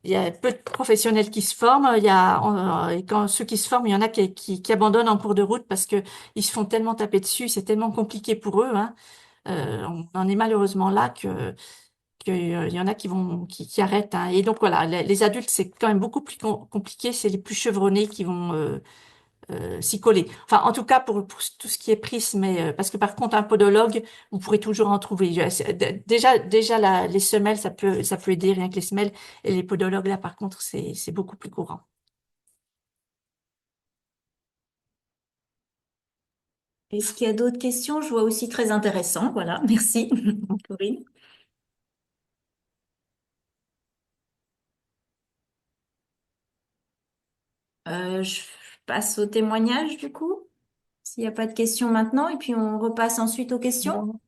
il y a peu de professionnels qui se forment. Et quand ceux qui se forment, il y en a qui abandonnent en cours de route parce que ils se font tellement taper dessus, c'est tellement compliqué pour eux, hein. On en est malheureusement là il y en a qui arrêtent, hein. Et donc voilà, les adultes, c'est quand même beaucoup plus compliqué. C'est les plus chevronnés qui vont s'y coller. Enfin, en tout cas, pour tout ce qui est prisme, mais, parce que par contre, un podologue, vous pourrez toujours en trouver. Déjà les semelles, ça peut aider, rien que les semelles. Et les podologues, là, par contre, c'est beaucoup plus courant. Est-ce qu'il y a d'autres questions? Je vois aussi très intéressant. Voilà, merci, Corinne. Je passe au témoignage du coup, s'il n'y a pas de questions maintenant, et puis on repasse ensuite aux questions.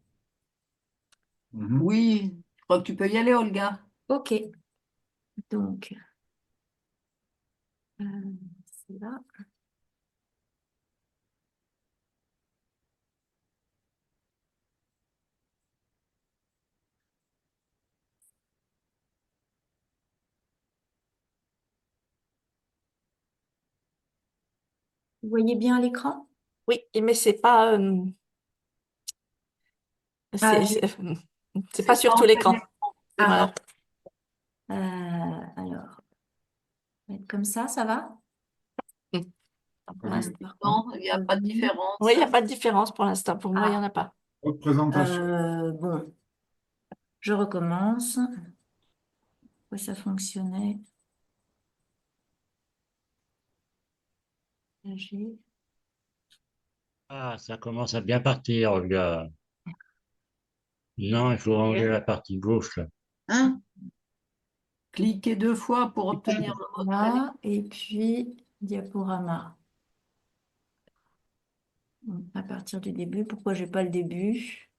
Bon. Oui, je crois que tu peux y aller, Olga. Ok, donc euh, c'est là. Vous voyez bien l'écran? Oui, mais c'est pas, Ah, c'est pas C'est pas sur tout en plein l'écran. écran. C'est ah, pas. alors, on va être comme ça va? Mm. Pour l'instant. Non, il n'y a pas de Oui, différence. il n'y a pas de différence pour l'instant. Pour moi, il n'y en Ah, a pas. Représentation. bon, je recommence. Pourquoi ça fonctionnait? J'ai- Ah, ça commence à bien partir, Olga. Non, il faut ranger la partie gauche, là. Hein? Cliquez 2 fois pour obtenir le mot de prénom. Là, et puis diaporama. Bon, à partir du début, pourquoi j'ai pas le début?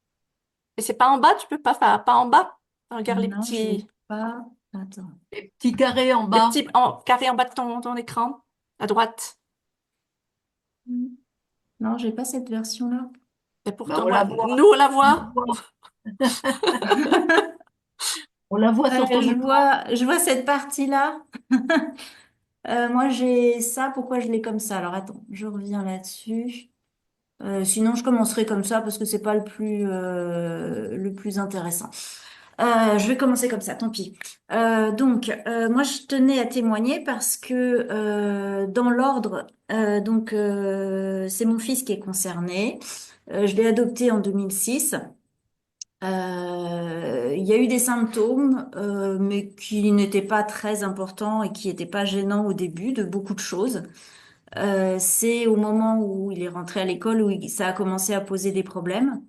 Et c'est pas en bas, tu peux pas faire, pas en bas. Regarde Non, j'ai pas. Attends. Les petits carrés en les bas. petits carrés en bas de ton écran, à droite. Non, j'ai pas cette version-là. Et Ben, pourtant, on la voit. nous, on la On la voit. voit. On la voit sur ton écran. Je vois cette partie-là. Moi, j'ai ça. Pourquoi je l'ai comme ça? Alors, attends, je reviens là-dessus. Sinon, je commencerai comme ça parce que c'est pas le plus intéressant. Je vais commencer comme ça, tant pis. Moi, je tenais à témoigner parce que dans l'ordre, c'est mon fils qui est concerné. Je l'ai adopté en 2006. Il y a eu des symptômes, mais qui n'étaient pas très importants et qui n'étaient pas gênants au début de beaucoup de choses. C'est au moment où il est rentré à l'école où ça a commencé à poser des problèmes.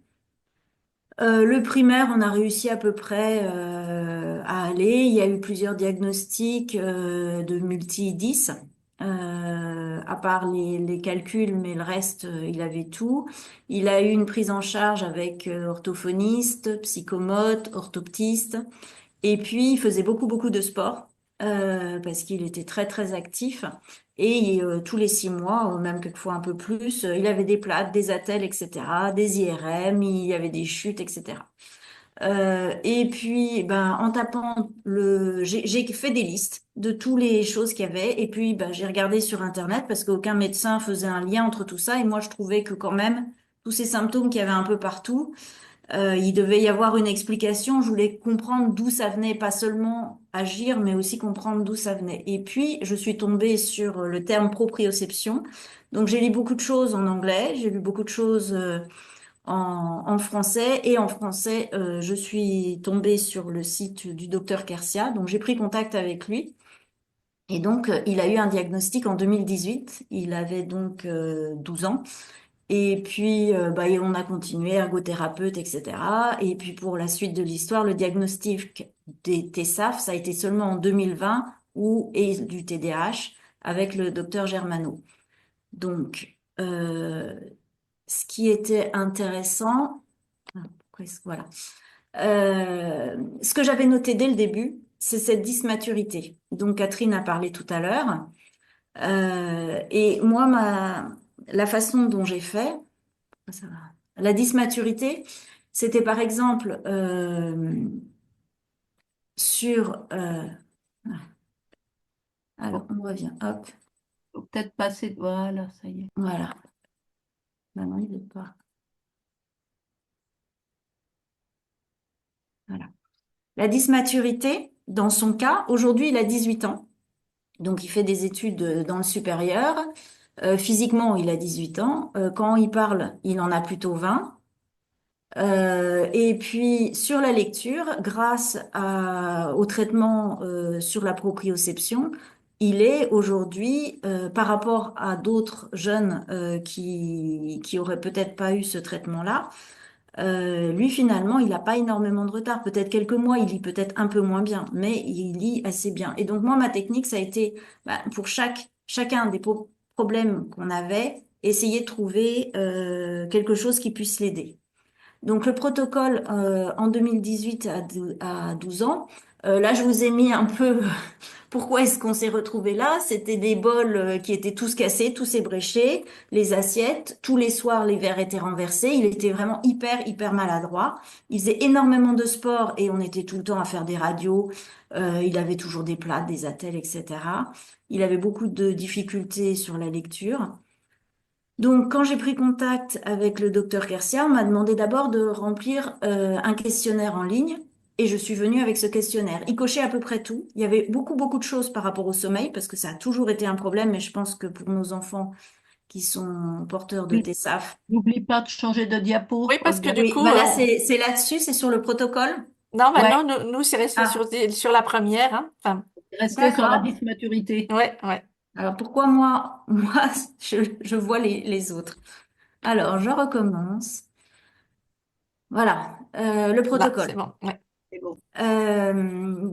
Le primaire, on a réussi à peu près à aller. Il y a eu plusieurs diagnostics de multi-10, à part les calculs, mais le reste, il avait tout. Il a eu une prise en charge avec orthophoniste, psychomote, orthoptiste. Et puis, il faisait beaucoup, beaucoup de sport parce qu'il était très, très actif. Et tous les 6 mois, même quelquefois un peu plus, il avait des plates, des attelles, etc., des IRM, il y avait des chutes, etc. Et puis, ben, en tapant j'ai fait des listes de toutes les choses qu'il y avait. Et puis, ben, j'ai regardé sur Internet parce qu'aucun médecin faisait un lien entre tout ça. Et moi, je trouvais que quand même, tous ces symptômes qu'il y avait un peu partout, il devait y avoir une explication. Je voulais comprendre d'où ça venait, pas seulement agir, mais aussi comprendre d'où ça venait. Et puis, je suis tombée sur le terme proprioception. Donc, j'ai lu beaucoup de choses en anglais, j'ai lu beaucoup de choses en français. Et en français, je suis tombée sur le site du docteur Kersia. Donc, j'ai pris contact avec lui. Et donc, il a eu un diagnostic en 2018. Il avait donc 12 ans. Et puis, bah, et on a continué, ergothérapeute, etc. Et puis, pour la suite de l'histoire, le diagnostic des TSAF, ça a été seulement en 2020 et du TDAH avec le docteur Germano. Donc, ce qui était intéressant, voilà. Ce que j'avais noté dès le début, c'est cette dysmaturité. Donc, Catherine a parlé tout à l'heure. Et moi, la façon dont j'ai fait, ça va. La dysmaturité, c'était par exemple sur... alors, Bon, on revient. Hop, faut peut-être passer. Voilà, ça y est. voilà. Maintenant, il veut pas. Voilà. La dysmaturité, dans son cas, aujourd'hui, il a 18 ans. Donc, il fait des études dans le supérieur. Physiquement, il a 18 ans. Quand il parle, il en a plutôt 20. Et puis sur la lecture, grâce au traitement sur la proprioception, il est aujourd'hui, par rapport à d'autres jeunes qui auraient peut-être pas eu ce traitement-là, lui finalement, il n'a pas énormément de retard. Peut-être quelques mois, il lit peut-être un peu moins bien, mais il lit assez bien. Et donc moi, ma technique, ça a été bah, pour chacun des problèmes qu'on avait, essayer de trouver quelque chose qui puisse l'aider. Donc le protocole en 2018 à 12 ans, là je vous ai mis un peu pourquoi est-ce qu'on s'est retrouvé là. C'était des bols qui étaient tous cassés, tous ébréchés, les assiettes, tous les soirs les verres étaient renversés. Il était vraiment hyper hyper maladroit. Il faisait énormément de sport et on était tout le temps à faire des radios. Il avait toujours des plates, des attelles, etc. Il avait beaucoup de difficultés sur la lecture. Donc, quand j'ai pris contact avec le docteur Kersia, on m'a demandé d'abord de remplir un questionnaire en ligne et je suis venue avec ce questionnaire. Il cochait à peu près tout. Il y avait beaucoup, beaucoup de choses par rapport au sommeil parce que ça a toujours été un problème, mais je pense que pour nos enfants qui sont porteurs de Oui. TSAF. N'oublie pas de changer de Oui, diapo, parce que Olga. du Oui, coup, bah là, c'est là-dessus, c'est sur le protocole. non, Ouais, maintenant, nous, c'est resté Ah, sur la première, hein. Enfin, rester sur la d'accord. dysmaturité. ouais, ouais. Alors pourquoi moi, moi, je vois les autres. Alors, je recommence. Voilà, le Là, c'est protocole. bon. Ouais. C'est bon.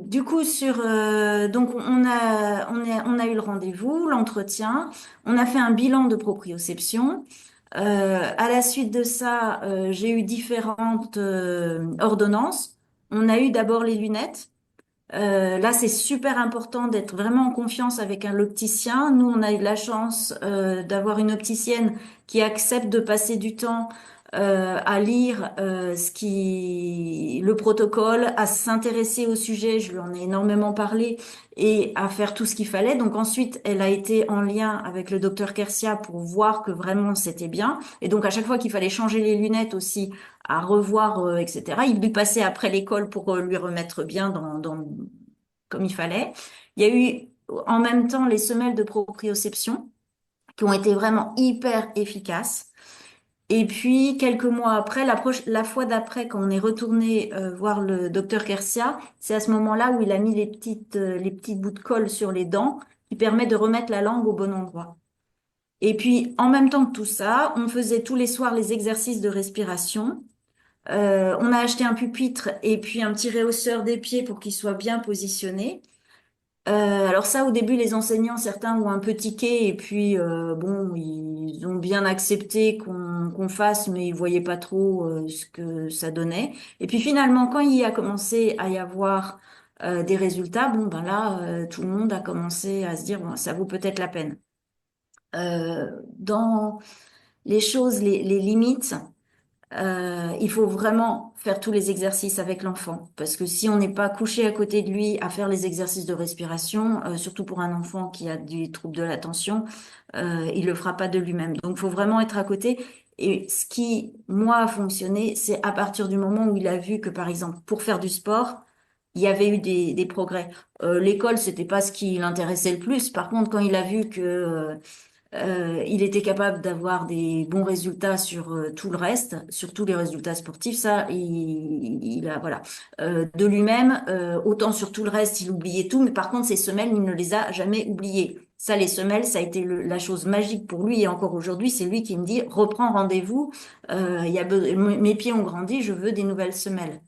Du coup, donc on a eu le rendez-vous, l'entretien, on a fait un bilan de proprioception. À la suite de ça, j'ai eu différentes ordonnances. On a eu d'abord les lunettes. Là, c'est super important d'être vraiment en confiance avec un opticien. Nous, on a eu la chance d'avoir une opticienne qui accepte de passer du temps à lire le protocole, à s'intéresser au sujet. Je lui en ai énormément parlé et à faire tout ce qu'il fallait. Donc ensuite, elle a été en lien avec le docteur Kersia pour voir que vraiment c'était bien. Et donc à chaque fois qu'il fallait changer les lunettes aussi, à revoir, etc. Il lui passait après l'école pour lui remettre bien comme il fallait. Il y a eu en même temps les semelles de proprioception qui ont été vraiment hyper efficaces. Et puis, quelques mois après, la fois d'après, quand on est retourné voir le docteur Kersia, c'est à ce moment-là où il a mis les petites bouts de colle sur les dents qui permet de remettre la langue au bon endroit. Et puis, en même temps que tout ça, on faisait tous les soirs les exercices de respiration. On a acheté un pupitre et puis un petit réhausseur des pieds pour qu'il soit bien positionné. Alors ça, au début, les enseignants, certains ont un peu tiqué et puis bon, ils ont bien accepté qu'on fasse, mais ils voyaient pas trop ce que ça donnait. Et puis finalement, quand il a commencé à y avoir des résultats, bon ben là, tout le monde a commencé à se dire bon, ça vaut peut-être la peine. Dans les choses, les limites. Il faut vraiment faire tous les exercices avec l'enfant parce que si on n'est pas couché à côté de lui à faire les exercices de respiration, surtout pour un enfant qui a des troubles de l'attention, il le fera pas de lui-même. Donc, il faut vraiment être à côté. Et ce qui, moi, a fonctionné, c'est à partir du moment où il a vu que, par exemple, pour faire du sport, il y avait eu des progrès. L'école, c'était pas ce qui l'intéressait le plus. Par contre, quand il a vu que il était capable d'avoir des bons résultats sur tout le reste, sur tous les résultats sportifs. Ça, il a, voilà. De lui-même, autant sur tout le reste, il oubliait tout, mais par contre, ses semelles, il ne les a jamais oubliées. Ça, les semelles, ça a été la chose magique pour lui. Et encore aujourd'hui, c'est lui qui me dit, reprends rendez-vous. Mes pieds ont grandi, je veux des nouvelles semelles.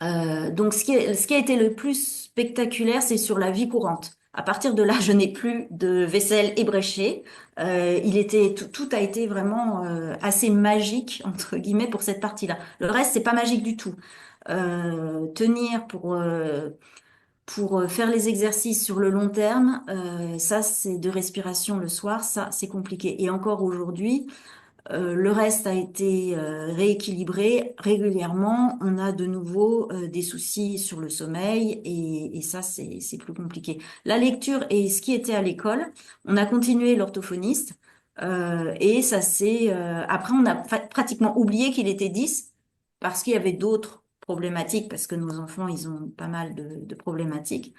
Donc, ce qui a été le plus spectaculaire, c'est sur la vie courante. À partir de là, je n'ai plus de vaisselle ébréchée. Tout a été vraiment assez magique entre guillemets pour cette partie-là. Le reste, c'est pas magique du tout. Tenir pour faire les exercices sur le long terme, ça, c'est de respiration le soir, ça, c'est compliqué. Et encore aujourd'hui. Le reste a été rééquilibré régulièrement. On a de nouveau des soucis sur le sommeil et ça, c'est plus compliqué. La lecture et ce qui était à l'école, on a continué l'orthophoniste et ça après, on a pratiquement oublié qu'il était 10 parce qu'il y avait d'autres problématiques, parce que nos enfants, ils ont pas mal de problématiques.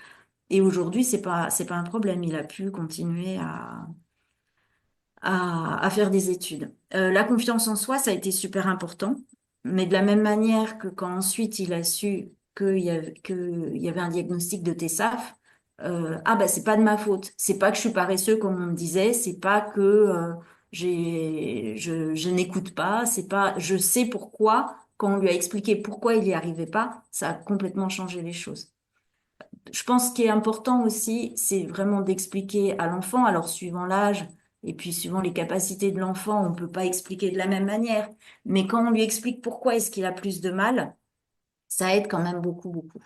Et aujourd'hui, c'est pas un problème. Il a pu continuer à faire des études. La confiance en soi, ça a été super important, mais de la même manière que quand ensuite il a su qu'il y avait un diagnostic de TSAF, ah bah c'est pas de ma faute, c'est pas que je suis paresseux comme on me disait, c'est pas que je n'écoute pas, c'est pas, je sais pourquoi. Quand on lui a expliqué pourquoi il n'y arrivait pas, ça a complètement changé les choses. Je pense qu'il est important aussi, c'est vraiment d'expliquer à l'enfant, alors suivant l'âge et puis suivant les capacités de l'enfant, on ne peut pas expliquer de la même manière, mais quand on lui explique pourquoi est-ce qu'il a plus de mal, ça aide quand même beaucoup, beaucoup.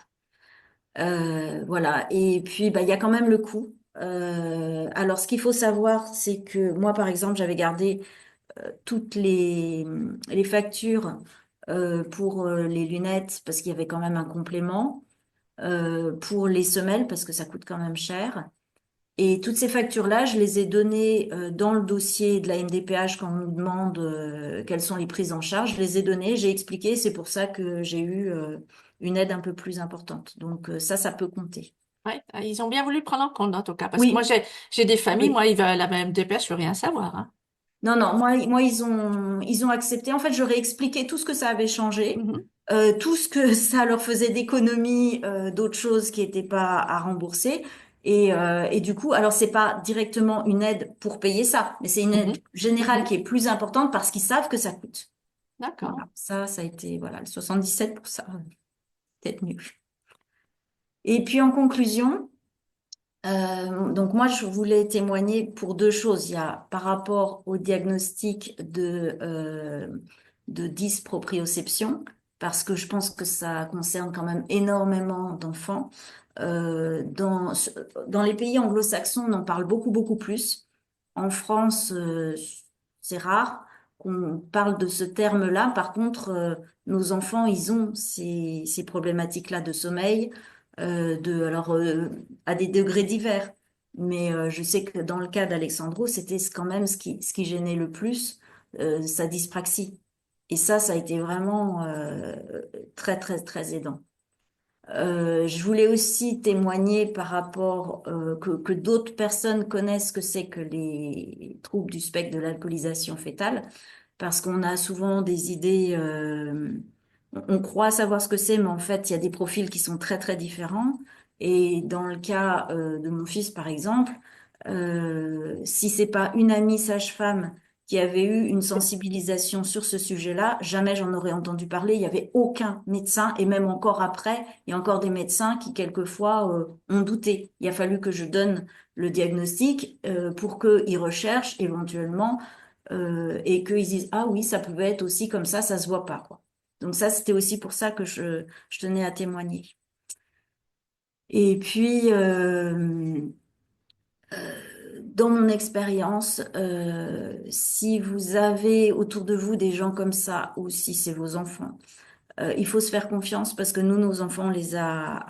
Voilà, et puis bah, il y a quand même le coût. Alors ce qu'il faut savoir, c'est que moi, par exemple, j'avais gardé toutes les factures pour les lunettes parce qu'il y avait quand même un complément pour les semelles parce que ça coûte quand même cher. Et toutes ces factures-là, je les ai données dans le dossier de la MDPH quand on nous demande quelles sont les prises en charge. Je les ai données, j'ai expliqué, c'est pour ça que j'ai eu une aide un peu plus importante. Donc ça peut compter. Ouais, ils ont bien voulu prendre en compte en tout cas, parce que moi Oui, j'ai des familles, oui. moi ils veulent la même DPS, je veux rien savoir, hein. Non, non, moi ils ont accepté. En fait, j'aurais expliqué tout ce que ça avait changé, Mhm, tout ce que ça leur faisait d'économie, d'autres choses qui n'étaient pas à rembourser. Et du coup, alors c'est pas directement une aide pour payer ça, mais c'est une aide mhm, générale mhm. qui est plus importante parce qu'ils savent que ça coûte. D'accord. Voilà, ça a été voilà le 77 pour ça, peut-être mieux. Et puis en conclusion. Donc moi, je voulais témoigner pour deux choses. Il y a par rapport au diagnostic de dysproprioception, parce que je pense que ça concerne quand même énormément d'enfants. Dans les pays anglo-saxons, on en parle beaucoup, beaucoup plus. En France, c'est rare qu'on parle de ce terme-là. Par contre, nos enfants, ils ont ces problématiques-là de sommeil, à des degrés divers. Mais je sais que dans le cas d'Alexandro, c'était quand même ce qui gênait le plus, sa dyspraxie. Et ça a été vraiment très, très, très aidant. Je voulais aussi témoigner par rapport que d'autres personnes connaissent ce que c'est que les troubles du spectre de l'alcoolisation fœtale, parce qu'on a souvent des idées, on croit savoir ce que c'est, mais en fait, il y a des profils qui sont très très différents. Et dans le cas de mon fils, par exemple, si c'est pas une amie sage-femme qui avait eu une sensibilisation sur ce sujet-là, jamais j'en aurais entendu parler. Il y avait aucun médecin, et même encore après, il y a encore des médecins qui quelquefois ont douté. Il a fallu que je donne le diagnostic pour qu'ils recherchent éventuellement et qu'ils disent, ah oui, ça pouvait être aussi comme ça se voit pas, quoi. Donc ça, c'était aussi pour ça que je tenais à témoigner. Et puis, dans mon expérience, si vous avez autour de vous des gens comme ça, ou si c'est vos enfants, il faut se faire confiance parce que nous, nos enfants, on les a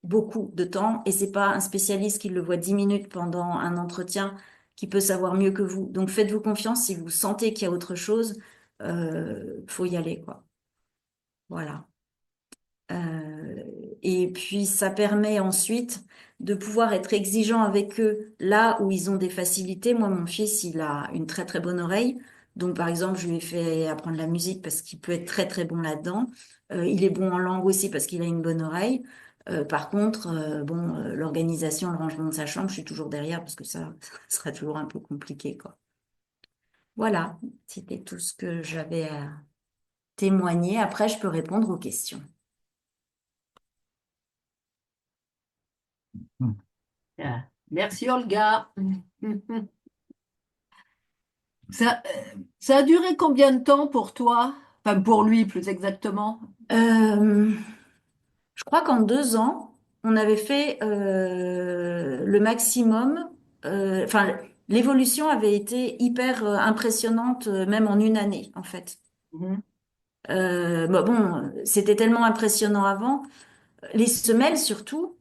beaucoup de temps et c'est pas un spécialiste qui le voit 10 minutes pendant un entretien qui peut savoir mieux que vous. Donc faites-vous confiance si vous sentez qu'il y a autre chose, faut y aller, quoi. Voilà. Euh, et puis ça permet ensuite de pouvoir être exigeant avec eux là où ils ont des facilités. Moi, mon fils, il a une très très bonne oreille. Donc par exemple, je lui ai fait apprendre la musique parce qu'il peut être très très bon là-dedans. Il est bon en langue aussi parce qu'il a une bonne oreille. Par contre, bon, l'organisation, le rangement de sa chambre, je suis toujours derrière parce que ça, ça sera toujours un peu compliqué, quoi. Voilà, c'était tout ce que j'avais à témoigner. Après, je peux répondre aux questions. Bien. Merci Olga. Ça, ça a duré combien de temps pour toi? Enfin, pour lui, plus exactement. Euh, Je crois qu'en 2 ans, on avait fait le maximum. Enfin, l'évolution avait été hyper impressionnante, même en une année, en fait. Mhm. Bon, c'était tellement impressionnant avant. Les semelles, surtout,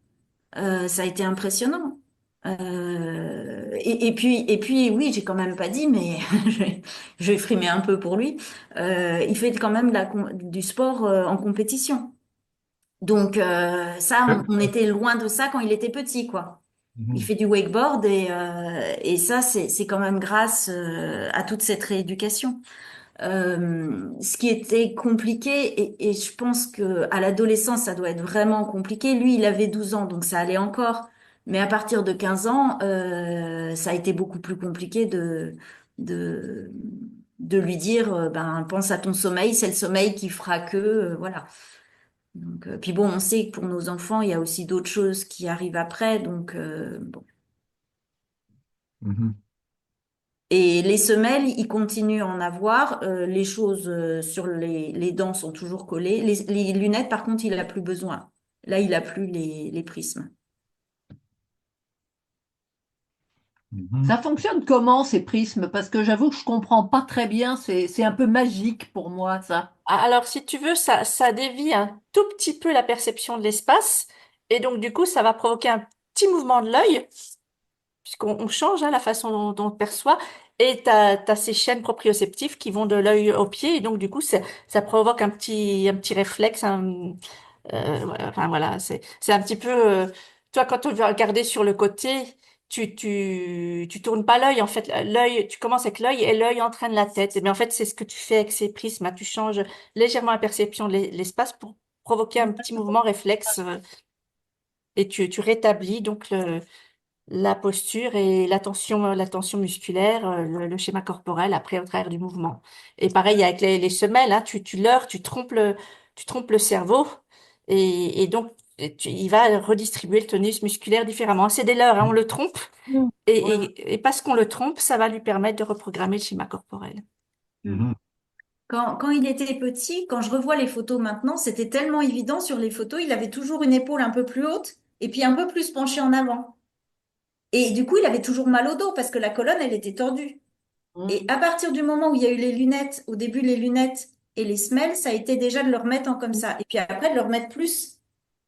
ça a été impressionnant. Et puis, oui, j'ai quand même pas dit, mais je vais frimer un peu pour lui. Il fait quand même du sport en compétition. Donc ça, on était loin de ça quand il était petit, quoi. Il Mhm. fait du wakeboard et ça, c'est quand même grâce à toute cette rééducation. Ce qui était compliqué, et je pense que à l'adolescence, ça doit être vraiment compliqué. Lui, il avait 12 ans, donc ça allait encore. Mais à partir de 15 ans, ça a été beaucoup plus compliqué de, de lui dire, ben, pense à ton sommeil, c'est le sommeil qui fera que, voilà. Donc, puis bon, on sait que pour nos enfants, il y a aussi d'autres choses qui arrivent après. Donc, bon. Mhm. Et les semelles, ils continuent à en avoir. Les choses sur les dents sont toujours collées. Les lunettes, par contre, il n'a plus besoin. Là, il n'a plus les prismes. Mhm. Ça fonctionne comment ces prismes? Parce que j'avoue que je comprends pas très bien. C'est un peu magique pour moi, ça. Alors, si tu veux, ça dévie un tout petit peu la perception de l'espace, et donc du coup, ça va provoquer un petit mouvement de l'œil, puisqu'on change hein, la façon dont on perçoit. Et t'as ces chaînes proprioceptives qui vont de l'œil au pied. Et donc, du coup, ça provoque un petit réflexe. Ouais, enfin, voilà, c'est un petit peu... toi, quand tu vas regarder sur le côté, tu tournes pas l'œil. En fait, l'œil, tu commences avec l'œil et l'œil entraîne la tête. Mais en fait, c'est ce que tu fais avec ces prismes, hein. Tu changes légèrement la perception de l'espace pour provoquer un petit mouvement réflexe. Et tu rétablis donc la posture et la tension musculaire, le schéma corporel après au travers du mouvement. Et pareil avec les semelles, hein, tu leurres, tu trompes le cerveau et donc il va redistribuer le tonus musculaire différemment. C'est des leurres, hein, on le trompe Mm. et, Ouais. et parce qu'on le trompe, ça va lui permettre de reprogrammer le schéma corporel. Mm. Quand il était petit, quand je revois les photos maintenant, c'était tellement évident sur les photos, il avait toujours une épaule un peu plus haute et puis un peu plus penchée en avant. Et du coup, il avait toujours mal au dos parce que la colonne, elle était tordue. Et à partir du moment où il y a eu les lunettes, au début les lunettes et les semelles, ça a été déjà de le remettre en comme ça. Et puis après de le remettre plus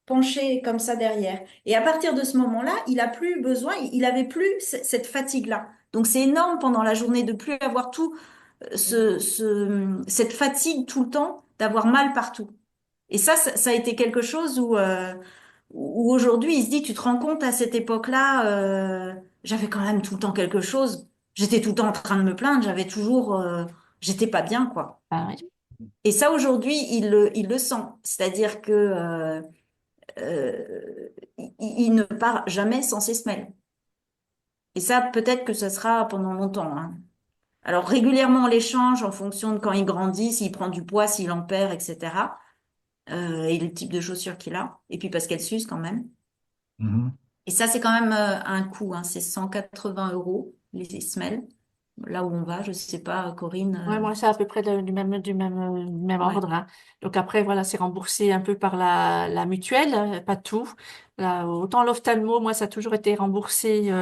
penché comme ça derrière. Et à partir de ce moment-là, il a plus besoin, il avait plus cette fatigue-là. Donc c'est énorme pendant la journée de plus avoir tout cette fatigue tout le temps, d'avoir mal partout. Et ça a été quelque chose où aujourd'hui il se dit, tu te rends compte à cette époque-là, j'avais quand même tout le temps quelque chose. J'étais tout le temps en train de me plaindre, j'étais pas bien, quoi. Ah oui. Et ça aujourd'hui, il le sent. C'est-à-dire que il ne part jamais sans ses semelles. Et ça, peut-être que ça sera pendant longtemps, hein. Alors régulièrement, on les change en fonction de quand il grandit, s'il prend du poids, s'il en perd, etc. Et le type de chaussures qu'il a. Et puis parce qu'elles s'usent quand même. Mhm. Et ça, c'est quand même un coût, hein. C'est 180 € les semelles. Là où on va, je sais pas, Corinne. Ouais, moi, c'est à peu près du même Ouais. ordre, hein. Donc après, voilà, c'est remboursé un peu par la mutuelle, pas tout. Là, autant l'ophtalmo, moi, ça a toujours été remboursé.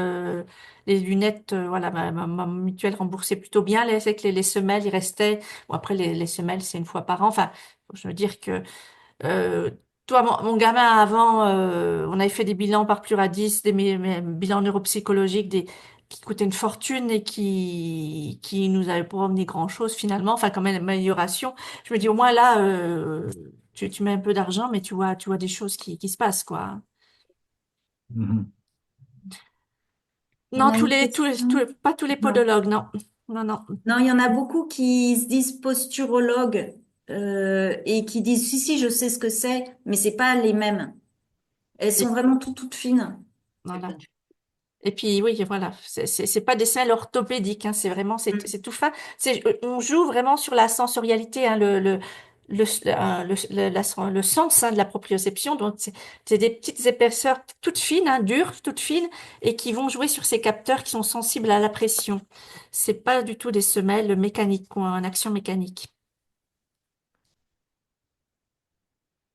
Les lunettes, voilà, ma mutuelle remboursait plutôt bien. C'est que les semelles, il restait. Bon, après, les semelles, c'est une fois par an. Enfin, je veux dire que euh, toi, mon gamin, avant, on avait fait des bilans par Pluradis, des bilans neuropsychologiques qui coûtaient une fortune et qui nous avaient pas amené grand-chose finalement, enfin, quand même, une amélioration. Je me dis, au moins là, tu mets un peu d'argent, mais tu vois des choses qui se passent, quoi. Mhm. On Non, a une question. pas tous les Non. podologues, non. Non, non. Non, il y en a beaucoup qui se disent posturologues et qui disent si, si, je sais ce que c'est, mais c'est pas les mêmes. Elles sont Et, vraiment toutes fines. voilà. Et puis oui, voilà, c'est pas des selles orthopédiques, hein, c'est vraiment Mm. c'est tout fin. On joue vraiment sur la sensorialité, hein, le sens hein, de la proprioception. Donc c'est des petites épaisseurs toutes fines, hein, dures, toutes fines, et qui vont jouer sur ces capteurs qui sont sensibles à la pression. C'est pas du tout des semelles mécaniques ou en action mécanique.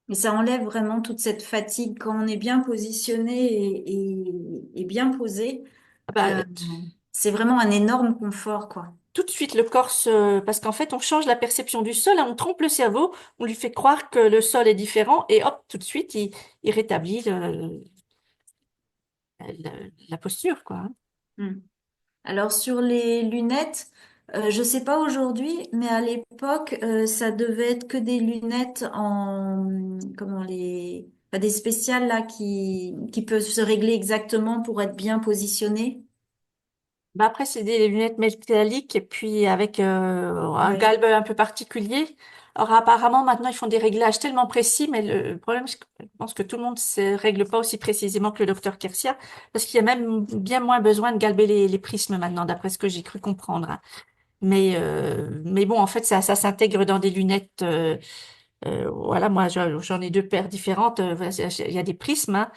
Mais ça enlève vraiment toute cette fatigue quand on est bien positionné et bien posé. Ah bah, euh, c'est vraiment un énorme confort, quoi. tout de suite, le corps parce qu'en fait, on change la perception du sol, hein, on trompe le cerveau, on lui fait croire que le sol est différent et hop, tout de suite, il rétablit la posture, quoi, hein. Mm. Alors sur les lunettes, je sais pas aujourd'hui, mais à l'époque, ça devait être que des lunettes en comment enfin, des spéciales là qui peuvent se régler exactement pour être bien positionnées. Bah après, c'est des lunettes métalliques et puis avec un Ouais. galbe un peu particulier. Alors apparemment, maintenant, ils font des réglages tellement précis, mais le problème, c'est que je pense que tout le monde ne se règle pas aussi précisément que le docteur Kersia, parce qu'il y a même bien moins besoin de galber les prismes maintenant, d'après ce que j'ai cru comprendre, hein. Mais bon, en fait, ça s'intègre dans des lunettes. Voilà, moi, j'en ai deux paires différentes. Voilà, il y a des prismes, hein.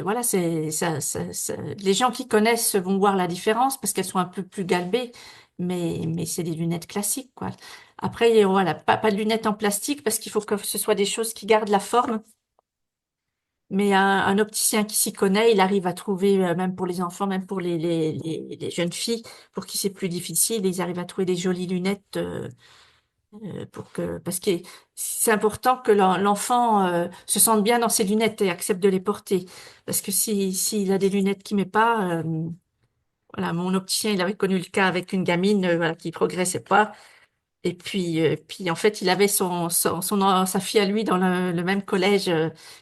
Voilà, les gens qui connaissent vont voir la différence parce qu'elles sont un peu plus galbées, mais c'est des lunettes classiques, quoi. Après, voilà, pas de lunettes en plastique parce qu'il faut que ce soit des choses qui gardent la forme. Mais un opticien qui s'y connaît, il arrive à trouver, même pour les enfants, même pour les jeunes filles, pour qui c'est plus difficile, ils arrivent à trouver des jolies lunettes. Parce que c'est important que l'enfant se sente bien dans ses lunettes et accepte de les porter. Parce que s'il a des lunettes qu'il met pas, Voilà, mon opticien, il avait connu le cas avec une gamine, voilà, qui progressait pas. Et puis en fait, il avait sa fille à lui dans le même collège.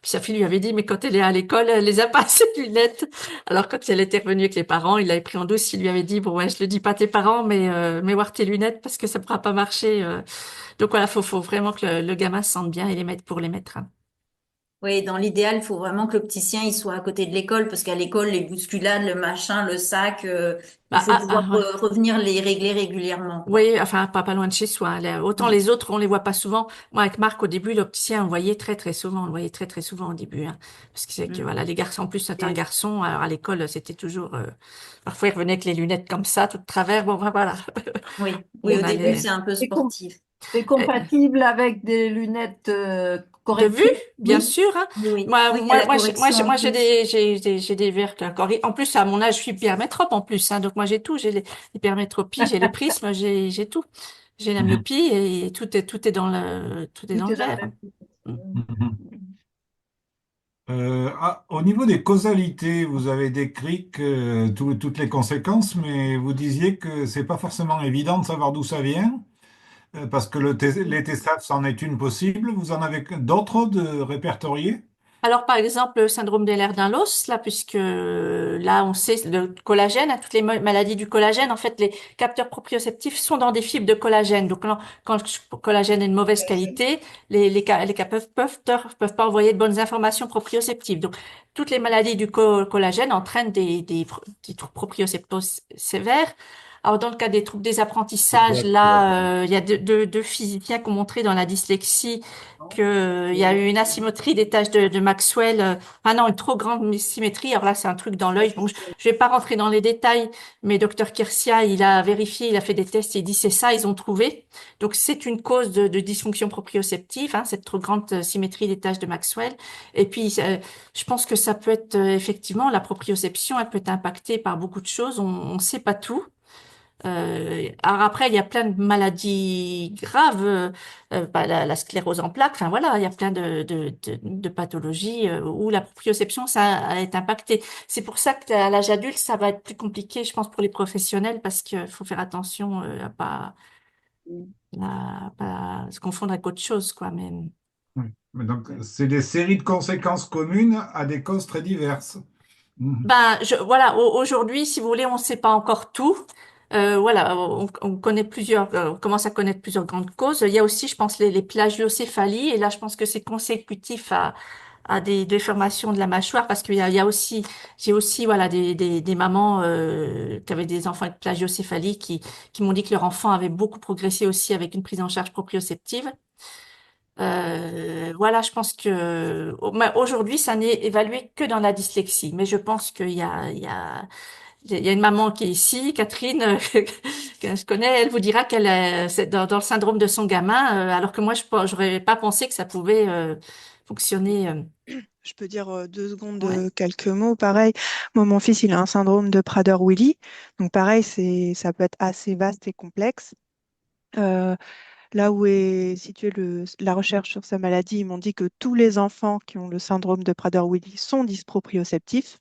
Puis sa fille lui avait dit, mais quand elle est à l'école, elle les a pas ses lunettes. Alors quand elle était revenue avec les parents, il l'avait pris en douce. Il lui avait dit, bon ouais, je le dis pas à tes parents, mais voir tes lunettes parce que ça pourra pas marcher. Donc voilà, faut vraiment que le gamin se sente bien et les mettre pour les mettre, hein. Oui, dans l'idéal, il faut vraiment que l'opticien il soit à côté de l'école parce qu'à l'école, les bousculades, le machin, le sac, il faut pouvoir Ouais. revenir les régler régulièrement, quoi. Oui, enfin, pas loin de chez soi. Autant Mm. les autres, on les voit pas souvent. Moi, avec Marc, au début, l'opticien, on voyait très souvent. On le voyait très souvent au début, hein. Parce que c'est que, Mm. voilà, les garçons, en plus, c'est un Et- garçon. Alors, à l'école, c'était toujours, parfois, il revenait avec les lunettes comme ça, tout de travers. Bon, ben, voilà. oui, Où oui, au on début, allait. c'est un peu C'est com- sportif. c'est Euh, compatible avec des lunettes De vue, correctrices? bien Oui. sûr, hein. Oui, oui. Moi, Oui, il y a moi, la moi, correction en plus. j'ai des verres En plus, à mon âge, je suis hypermétrope en plus, hein. Donc, moi, j'ai tout. J'ai l'hypermétropie, j'ai les prismes, j'ai tout. J'ai la Mhm. myopie et tout est dans Tout le est la verre, même. hein. Mhm. Au niveau des causalités, vous avez décrit que toutes les conséquences, mais vous disiez que c'est pas forcément évident de savoir d'où ça vient, parce que les TSAF, c'en est une possible. Vous en avez d'autres de répertoriés? Alors, par exemple, le syndrome d'Ehlers-Danlos, là, puisque là, on sait le collagène, hein, toutes les maladies du collagène, en fait, les capteurs proprioceptifs sont dans des fibres de collagène. Donc, quand le collagène est de mauvaise qualité, les capteurs peuvent pas envoyer de bonnes informations proprioceptives. Donc, toutes les maladies du collagène entraînent des troubles proprioceptaux sévères. Alors, dans le cas des troubles des apprentissages, D'accord. là, il y a deux physiciens qui ont montré dans la dyslexie il y a eu une asymétrie des tâches de Maxwell. Ah non, une trop grande symétrie. Alors là, c'est un truc dans l'œil. Bon, je vais pas rentrer dans les détails, mais docteur Kirsia, il a vérifié, il a fait des tests, il dit c'est ça, ils ont trouvé. Donc c'est une cause de dysfonction proprioceptive, hein, cette trop grande symétrie des tâches de Maxwell. Et puis, je pense que ça peut être effectivement la proprioception, elle peut être impactée par beaucoup de choses. On sait pas tout. Alors après, il y a plein de maladies graves, bah, la sclérose en plaques, enfin voilà, il y a plein de pathologies où la proprioception, ça est impacté. C'est pour ça qu'à l'âge adulte, ça va être plus compliqué, je pense, pour les professionnels, parce qu'il faut faire attention à pas se confondre avec autre chose, quoi. Mais Oui. Mais donc, c'est des séries de conséquences communes à des causes très diverses. Mhm. ben, voilà, aujourd'hui, si vous voulez, on ne sait pas encore tout. Voilà, on connaît on commence à connaître plusieurs grandes causes. Il y a aussi, je pense, les plagiocéphalies. Et là, je pense que c'est consécutif à des déformations de la mâchoire parce il y a aussi, j'ai aussi, voilà, des mamans qui avaient des enfants avec plagiocéphalie qui m'ont dit que leur enfant avait beaucoup progressé aussi avec une prise en charge proprioceptive. Voilà, je pense que mais aujourd'hui, ça n'est évalué que dans la dyslexie. Mais je pense il y a une maman qui est ici, Catherine, que je connais, elle vous dira qu'elle est c'est dans le syndrome de son gamin, alors que moi, j'aurais pas pensé que ça pouvait fonctionner. Je peux dire 2 secondes, Ouais. quelques mots. Pareil, moi, mon fils, il a un syndrome de Prader-Willi. Donc, pareil, ça peut être assez vaste et complexe. Euh, Là où est située la recherche sur sa maladie, ils m'ont dit que tous les enfants qui ont le syndrome de Prader-Willi sont dysproprioceptifs.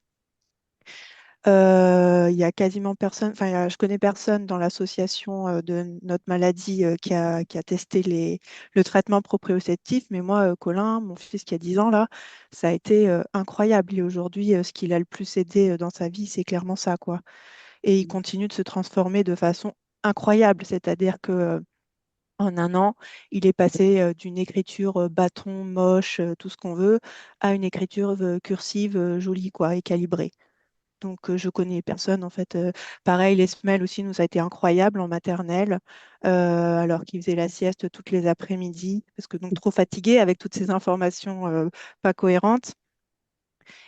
Il y a quasiment personne, enfin, je connais personne dans l'association de notre maladie qui a testé le traitement proprioceptif, mais moi, Colin, mon fils qui a 10 ans, là, ça a été incroyable. Et aujourd'hui, ce qui l'a le plus aidé dans sa vie, c'est clairement ça, quoi. Et il continue de se transformer de façon incroyable, c'est-à-dire que en un an, il est passé d'une écriture bâton, moche, tout ce qu'on veut, à une écriture cursive, jolie, quoi, et calibrée. Donc, je connais personne, en fait. Pareil, les semelles aussi, nous, ça a été incroyable en maternelle, alors qu'il faisait la sieste toutes les après-midi, parce que donc trop fatigué avec toutes ces informations pas cohérentes.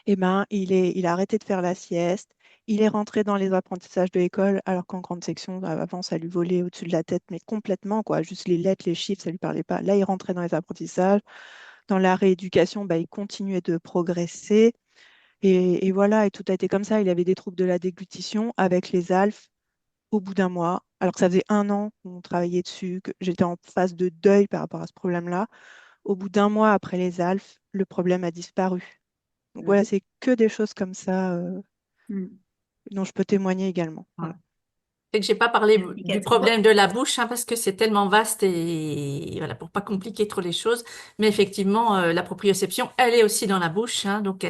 Eh ben, il a arrêté de faire la sieste. Il est rentré dans les apprentissages de l'école, alors qu'en grande section, avant, ça lui volait au-dessus de la tête, mais complètement, quoi. Juste les lettres, les chiffres, ça lui parlait pas. Là, il rentrait dans les apprentissages. Dans la rééducation, bah, il continuait de progresser. Et voilà, et tout a été comme ça. Il avait des troubles de la déglutition avec les ALF au bout d'un mois, alors que ça faisait un an qu'on travaillait dessus, que j'étais en phase de deuil par rapport à ce problème-là. Au bout d'un mois après les ALF, le problème a disparu. Donc voilà, c'est que des choses comme ça. Mm. dont je peux témoigner également. Voilà. C'est que j'ai pas parlé Merci, du Catherine. problème de la bouche, hein, parce que c'est tellement vaste et voilà, pour pas compliquer trop les choses. Mais effectivement, la proprioception, elle est aussi dans la bouche, hein, donc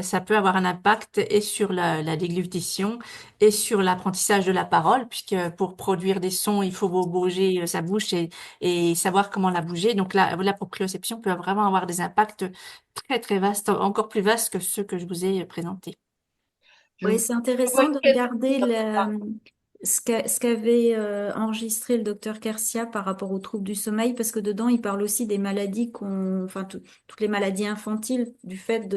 ça peut avoir un impact et sur la déglutition et sur l'apprentissage de la parole, puisque pour produire des sons, il faut bouger sa bouche et savoir comment la bouger. Donc la proprioception peut vraiment avoir des impacts très très vastes, encore plus vastes que ceux que je vous ai présentés. Je, Oui, c'est je vois intéressant une de question. regarder ce qu'avait enregistré le docteur Kersia par rapport aux troubles du sommeil, parce que dedans, il parle aussi des maladies enfin, toutes les maladies infantiles, du fait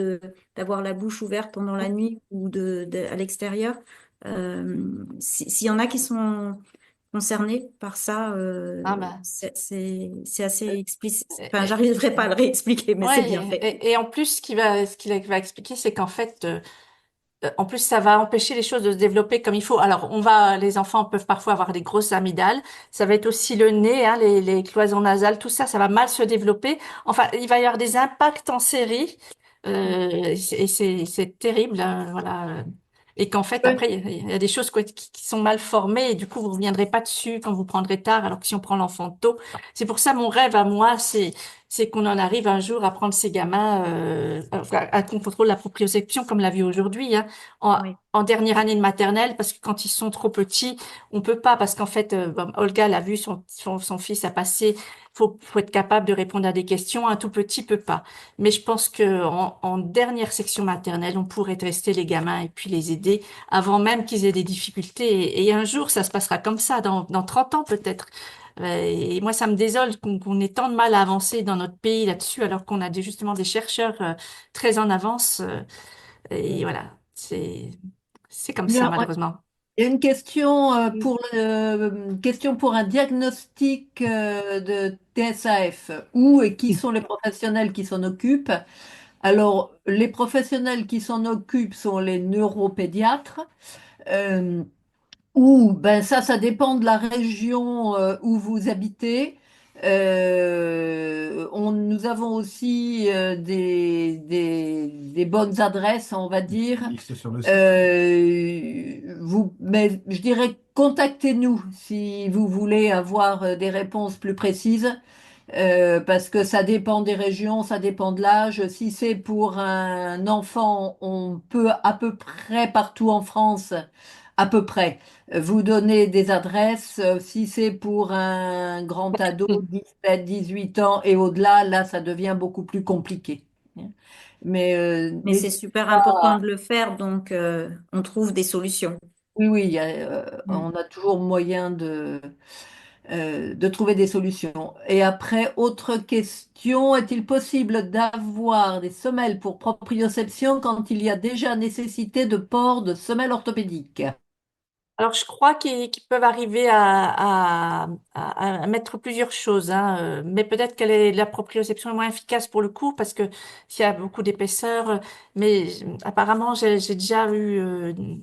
d'avoir la bouche ouverte pendant la nuit ou à l'extérieur. S'il y en a qui sont concernés par ça, Ah ben. c'est assez explicite. Enfin, j'arriverai pas à le réexpliquer, mais c'est bien Ouais, fait. et en plus, ce qu'il va expliquer, c'est qu'en fait, en plus, ça va empêcher les choses de se développer comme il faut. Alors, les enfants peuvent parfois avoir des grosses amygdales. Ça va être aussi le nez, hein, les cloisons nasales, tout ça, ça va mal se développer. Enfin, il va y avoir des impacts en série, et c'est terrible, hein, voilà. Et qu'en fait, après, il y a des choses quoi, qui sont mal formées et du coup, vous ne reviendrez pas dessus quand vous prendrez tard, alors que si on prend l'enfant tôt. C'est pour ça, mon rêve à moi, c'est qu'on en arrive un jour à prendre ces gamins, enfin, à qu'on contrôle la proprioception comme la vie aujourd'hui, hein, en, Oui. en dernière année de maternelle, parce que quand ils sont trop petits, on peut pas, parce qu'en fait, bon, Olga l'a vu, son fils a passé, faut être capable de répondre à des questions, un tout petit peut pas. Mais je pense que en dernière section maternelle, on pourrait tester les gamins et puis les aider avant même qu'ils aient des difficultés. Et un jour, ça se passera comme ça, dans 30 ans peut-être. Et moi, ça me désole qu'on ait tant de mal à avancer dans notre pays là-dessus, alors qu'on a justement des chercheurs très en avance. Et voilà, c'est comme ça, Bien, malheureusement. il y a une question Oui. question pour un diagnostic de TSAF. Où et qui sont les professionnels qui s'en occupent? Alors, les professionnels qui s'en occupent sont les neuropédiatres. Euh, Ou, ben ça dépend de la région où vous habitez. Nous avons aussi des bonnes adresses, on va dire. Liste sur le site. Mais je dirais contactez-nous si vous voulez avoir des réponses plus précises. Parce que ça dépend des régions, ça dépend de l'âge. Si c'est pour un enfant, on peut à peu près partout en France, à peu près, vous donner des adresses. Si c'est pour un grand ado, 17, 18 ans et au-delà, là, ça devient beaucoup plus compliqué. Mais Mais c'est n'hésitez super pas. important de le faire, donc on trouve des solutions. Oui, oui, on Mm. a toujours moyen de trouver des solutions. Et après, autre question, est-il possible d'avoir des semelles pour proprioception quand il y a déjà nécessité de port de semelles orthopédiques? Alors, je crois qu'ils peuvent arriver à mettre plusieurs choses, hein, mais peut-être que la proprioception est moins efficace pour le coup parce que s'il y a beaucoup d'épaisseur. Mais apparemment, j'ai déjà eu,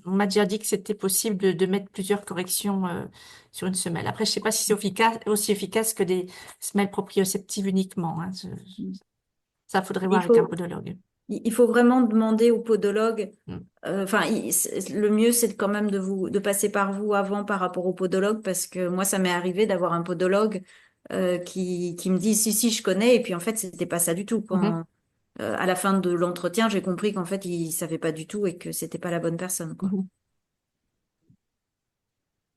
on m'a déjà dit que c'était possible de mettre plusieurs corrections sur une semelle. Après, je sais pas si c'est aussi efficace que des semelles proprioceptives uniquement, hein. Ça, faudrait voir Il avec un faut, podologue. il faut vraiment demander au podologue. Mm. Enfin, le mieux, c'est quand même de passer par vous avant par rapport au podologue, parce que moi, ça m'est arrivé d'avoir un podologue qui me dit si, si, je connais, et puis en fait, c'était pas ça du tout. Mhm. À la fin de l'entretien, j'ai compris qu'en fait, il savait pas du tout et que c'était pas la bonne personne, quoi. Mhm.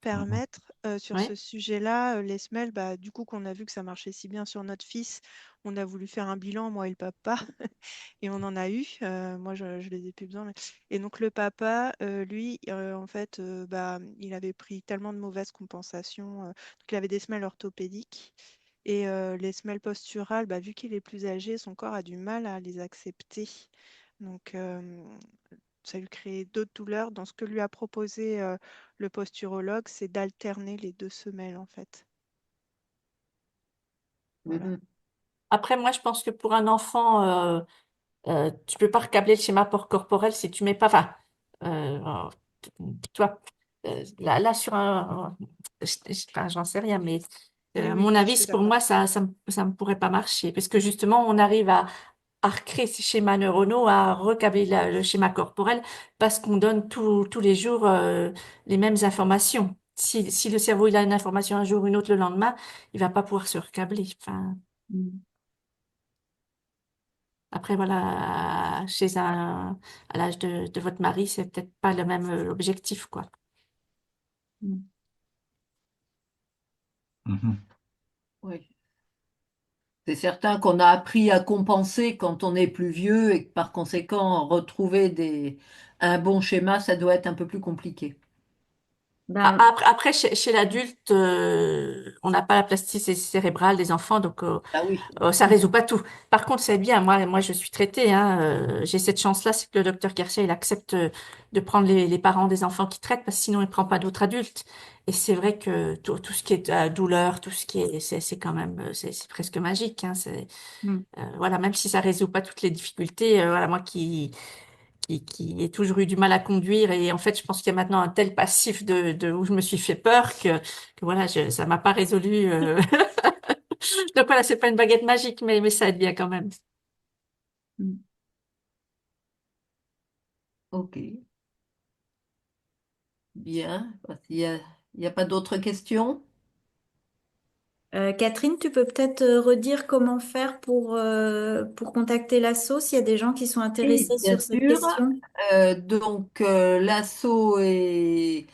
Permettre sur Ouais. ce sujet-là, les semelles, bah, du coup qu'on a vu que ça marchait si bien sur notre fils, on a voulu faire un bilan, moi et le papa, et on en a eu. Moi, je les ai plus besoin. Et donc le papa, lui, en fait, bah, il avait pris tellement de mauvaises compensations. Donc il avait des semelles orthopédiques. Et les semelles posturales, bah, vu qu'il est plus âgé, son corps a du mal à les accepter. Donc, ça lui crée d'autres douleurs. Dans ce que lui a proposé le posturologue, c'est d'alterner les deux semelles, en fait. Voilà. Mhm. Après, moi, je pense que pour un enfant, tu peux pas recabler le schéma corporel si tu mets pas. Enfin, euh, tu vois, là sur un, enfin, j'en sais rien, mais Oui, à oui, mon je avis, suis pour d'accord. moi, ça me pourrait pas marcher parce que justement, on arrive à recréer ces schémas neuronaux, à recabler le schéma corporel, parce qu'on donne tous les jours les mêmes informations. Si le cerveau il a une information un jour, une autre le lendemain, il va pas pouvoir se recabler. Enfin, Mm. après, voilà, à l'âge de votre mari, c'est peut-être pas le même objectif, quoi. Mm. Mhm. Oui. C'est certain qu'on a appris à compenser quand on est plus vieux et que par conséquent, retrouver un bon schéma, ça doit être un peu plus compliqué. Ben, Après, chez l'adulte, on n'a pas la plasticité cérébrale des enfants, donc Ah oui. ça résout pas tout. Par contre, c'est bien. Moi, je suis traitée. Hein, j'ai cette chance-là, c'est que le docteur Kersia, il accepte de prendre les parents des enfants qui traitent, parce que sinon, il prend pas d'autres adultes. Et c'est vrai que tout ce qui est douleur, tout ce qui est, c'est quand même, c'est presque magique. Hein, mm. voilà, même si ça résout pas toutes les difficultés. Voilà, moi qui ai toujours eu du mal à conduire, et en fait, je pense qu'il y a maintenant un tel passif de où je me suis fait peur que voilà, ça m'a pas résolu. Donc voilà, c'est pas une baguette magique, mais ça aide bien quand même. Mm. Ok, bien. Il y a pas d'autres questions? Catherine, tu peux peut-être redire comment faire pour contacter l'asso s'il y a des gens qui sont Oui, intéressés bien sur cette sûr. question. L'asso est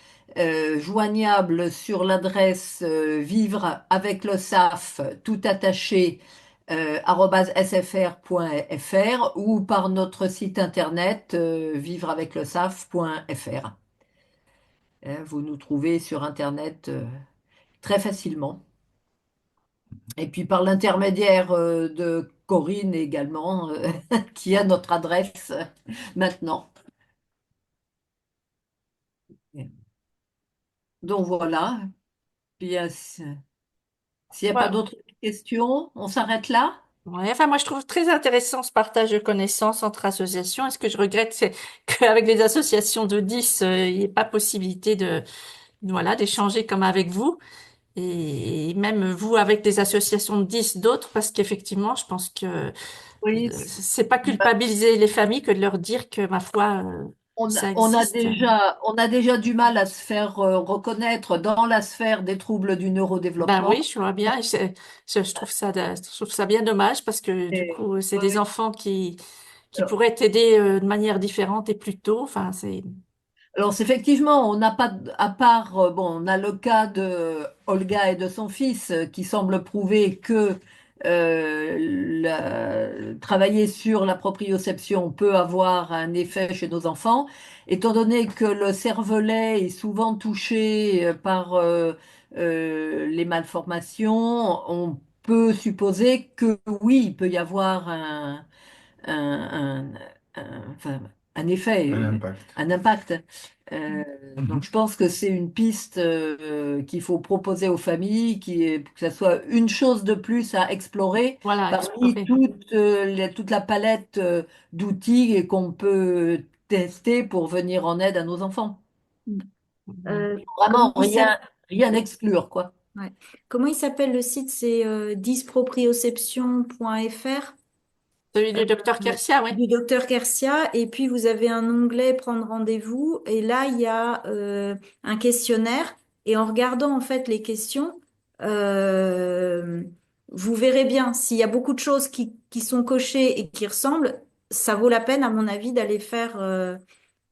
joignable sur l'adresse vivre avec le SAF tout attaché @sfr.fr ou par notre site internet vivreaveclesaf.fr. Vous nous trouvez sur internet très facilement. Et puis par l'intermédiaire de Corinne également, qui a notre adresse maintenant. Donc voilà. Puis, s'il n'y a pas Voilà. d'autres questions, on s'arrête là? Ouais, enfin, moi, je trouve très intéressant ce partage de connaissances entre associations. Et ce que je regrette, c'est qu'avec les associations de 10, il n'y ait pas possibilité voilà, d'échanger comme avec vous. Et même vous avec des associations de 10 d'autres, parce qu'effectivement, je pense que Oui, c'est pas bah, culpabiliser les familles que de leur dire que, ma foi, ça existe. on a déjà du mal à se faire reconnaître dans la sphère des troubles du Ben oui, neurodéveloppement. je vois bien. Et je trouve je trouve ça bien dommage, parce que du Et- coup, c'est oui, des oui. enfants qui pourraient t'aider de manière différente et plus tôt. Enfin, Alors, effectivement, on n'a pas, à part, bon, on a le cas de Olga et de son fils qui semble prouver que travailler sur la proprioception peut avoir un effet chez nos enfants. Étant donné que le cervelet est souvent touché par les malformations, on peut supposer que oui, il peut y avoir un, enfin, un effet, Un impact. un impact. Donc Mhm. je pense que c'est une piste qu'il faut proposer aux familles, que ça soit une chose de plus à explorer voilà, parmi explorer. toute la palette d'outils qu'on peut tester pour venir en aide à nos enfants. Mm. Mhm. Comment Vraiment il s'appelle? rien exclure, quoi. Ouais. Comment il s'appelle le site? C'est disproprioception.fr. Celui euh, du docteur Kersia, oui. du docteur Kersia, et puis vous avez un onglet prendre rendez-vous, et là il y a un questionnaire, et en regardant en fait les questions, euh, vous verrez bien s'il y a beaucoup de choses qui sont cochées et qui ressemblent, ça vaut la peine à mon avis d'aller faire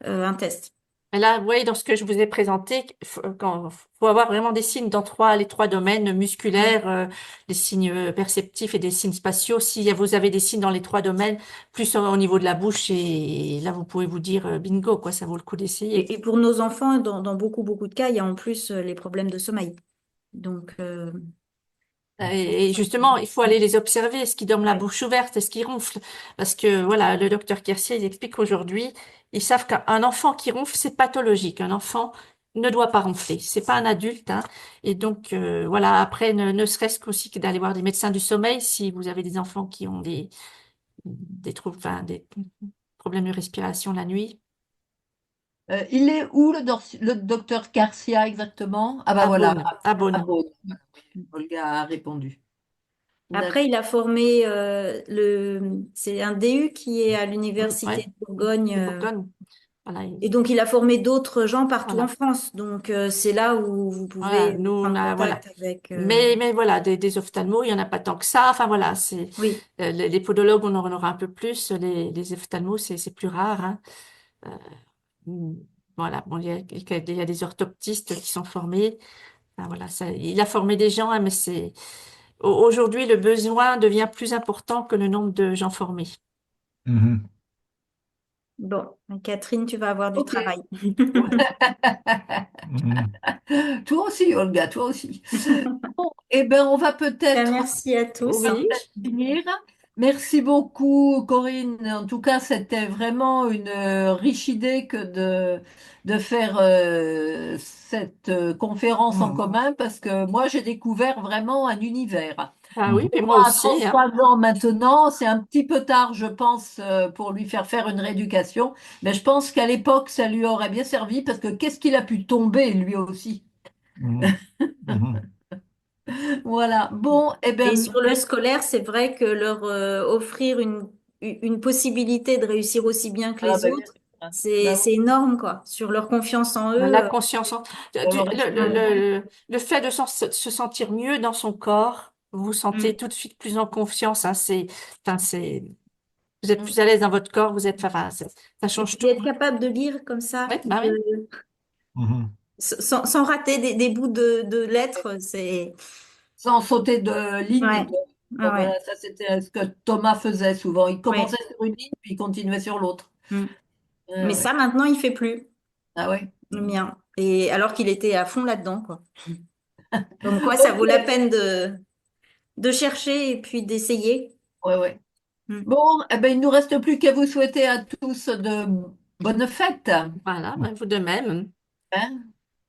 un test. Et là, vous voyez, dans ce que je vous ai présenté, faut avoir vraiment des signes dans les trois domaines Ouais. musculaires, des signes perceptifs et des signes spatiaux. Si vous avez des signes dans les trois domaines, plus au niveau de la bouche, et là, vous pouvez vous dire bingo, quoi, ça vaut le coup d'essayer. Et pour nos enfants, dans beaucoup de cas, il y a en plus les problèmes de sommeil. Donc, Et justement, il faut aller les observer. Est-ce qu'ils dorment la ouais. bouche ouverte? Est-ce qu'ils ronflent? Parce que voilà, le docteur Kersier, il explique qu'aujourd'hui, ils savent qu'un enfant qui ronfle, c'est pathologique. Un enfant ne doit pas ronfler. C'est pas un adulte, hein. Et donc, voilà, après, ne serait-ce qu'aussi que d'aller voir des médecins du sommeil si vous avez des enfants qui ont des troubles, enfin, des problèmes de respiration la nuit. Il est où le docteur Garcia exactement? Ah bah À voilà, Beaune, à à Beaune. Beaune. Olga a répondu. D'accord. Après, il a formé c'est un DU qui est à Ouais, l'université de Bourgogne. de Bourgogne. Voilà, Et donc, il a formé d'autres gens partout en voilà. France. Donc, c'est là où vous Voilà, pouvez nous on prendre a voilà. contact avec. Mais voilà, des ophtalmos, il y en a pas tant que ça. Enfin voilà, c'est Oui. les podologues, on en aura un peu plus. Les ophtalmos, c'est plus rare, hein. Euh, mm, voilà, bon, il y a des orthoptistes qui sont formés. Enfin, voilà, ça, il a formé des gens, hein, mais aujourd'hui le besoin devient plus important que le nombre de gens formés. Mhm. Bon, Catherine, tu vas avoir du Ok. travail. Mhm. Toi aussi, Olga, toi aussi. Bon, eh bien, on va Ben, peut-être merci à tous. Oui, finir. Merci beaucoup, Corinne. En tout cas, c'était vraiment une riche idée que de faire cette conférence en commun parce que moi, j'ai découvert vraiment un univers. ah oui, Mhm. mais Moi, moi à aussi, hein. 33 ans maintenant, c'est un petit peu tard, je pense, pour lui faire faire une rééducation. Mais je pense qu'à l'époque, ça lui aurait bien servi parce que qu'est-ce qu'il a pu tomber lui aussi. Mhm. Mhm. Voilà. Bon, eh Et bien, sur le scolaire, c'est vrai que leur offrir une possibilité de réussir aussi bien que ah, les ben, bien autres, sûr. Ben c'est énorme, quoi. Sur leur confiance en eux. La conscience, pour le reste. le fait de se sentir mieux dans son corps, vous vous sentez Mm. tout de suite plus en confiance, hein, enfin, vous êtes plus à l'aise dans votre corps, enfin, ça Et change puis tout. être capable de lire comme ça, Ouais, bah oui. Mhm. sans rater des bouts de lettres, c'est... Sans sauter de ligne. Ouais, Bon, ah ouais, voilà, ça c'était ce que Thomas faisait souvent. Il ouais. commençait sur une ligne, puis il continuait sur l'autre. Mm. Mais Ouais. ça, maintenant, il fait plus, Ah ouais. le mien. Et alors qu'il était à fond là-dedans, quoi. Comme quoi, ça vaut la Ok. peine de chercher et puis d'essayer. Ouais, ouais. Mm. Bon, eh ben, il ne nous reste plus qu'à vous souhaiter à tous de bonnes fêtes. Voilà, bah, vous de même. Hein.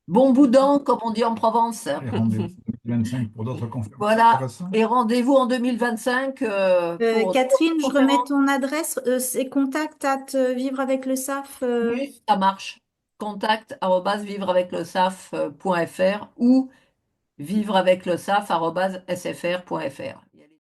Bon boudin, comme on dit en Provence. Et rendez-vous en 2025 pour d'autres conférences Voilà. intéressantes. Et rendez-vous en 2025 pour d'autres Catherine, je remets conférences. ton adresse, c'est contact at vivre avec le SAF. Oui, ça marche. Contact@vivreaveclesaf.fr ou vivreaveclesaf@sfr.fr.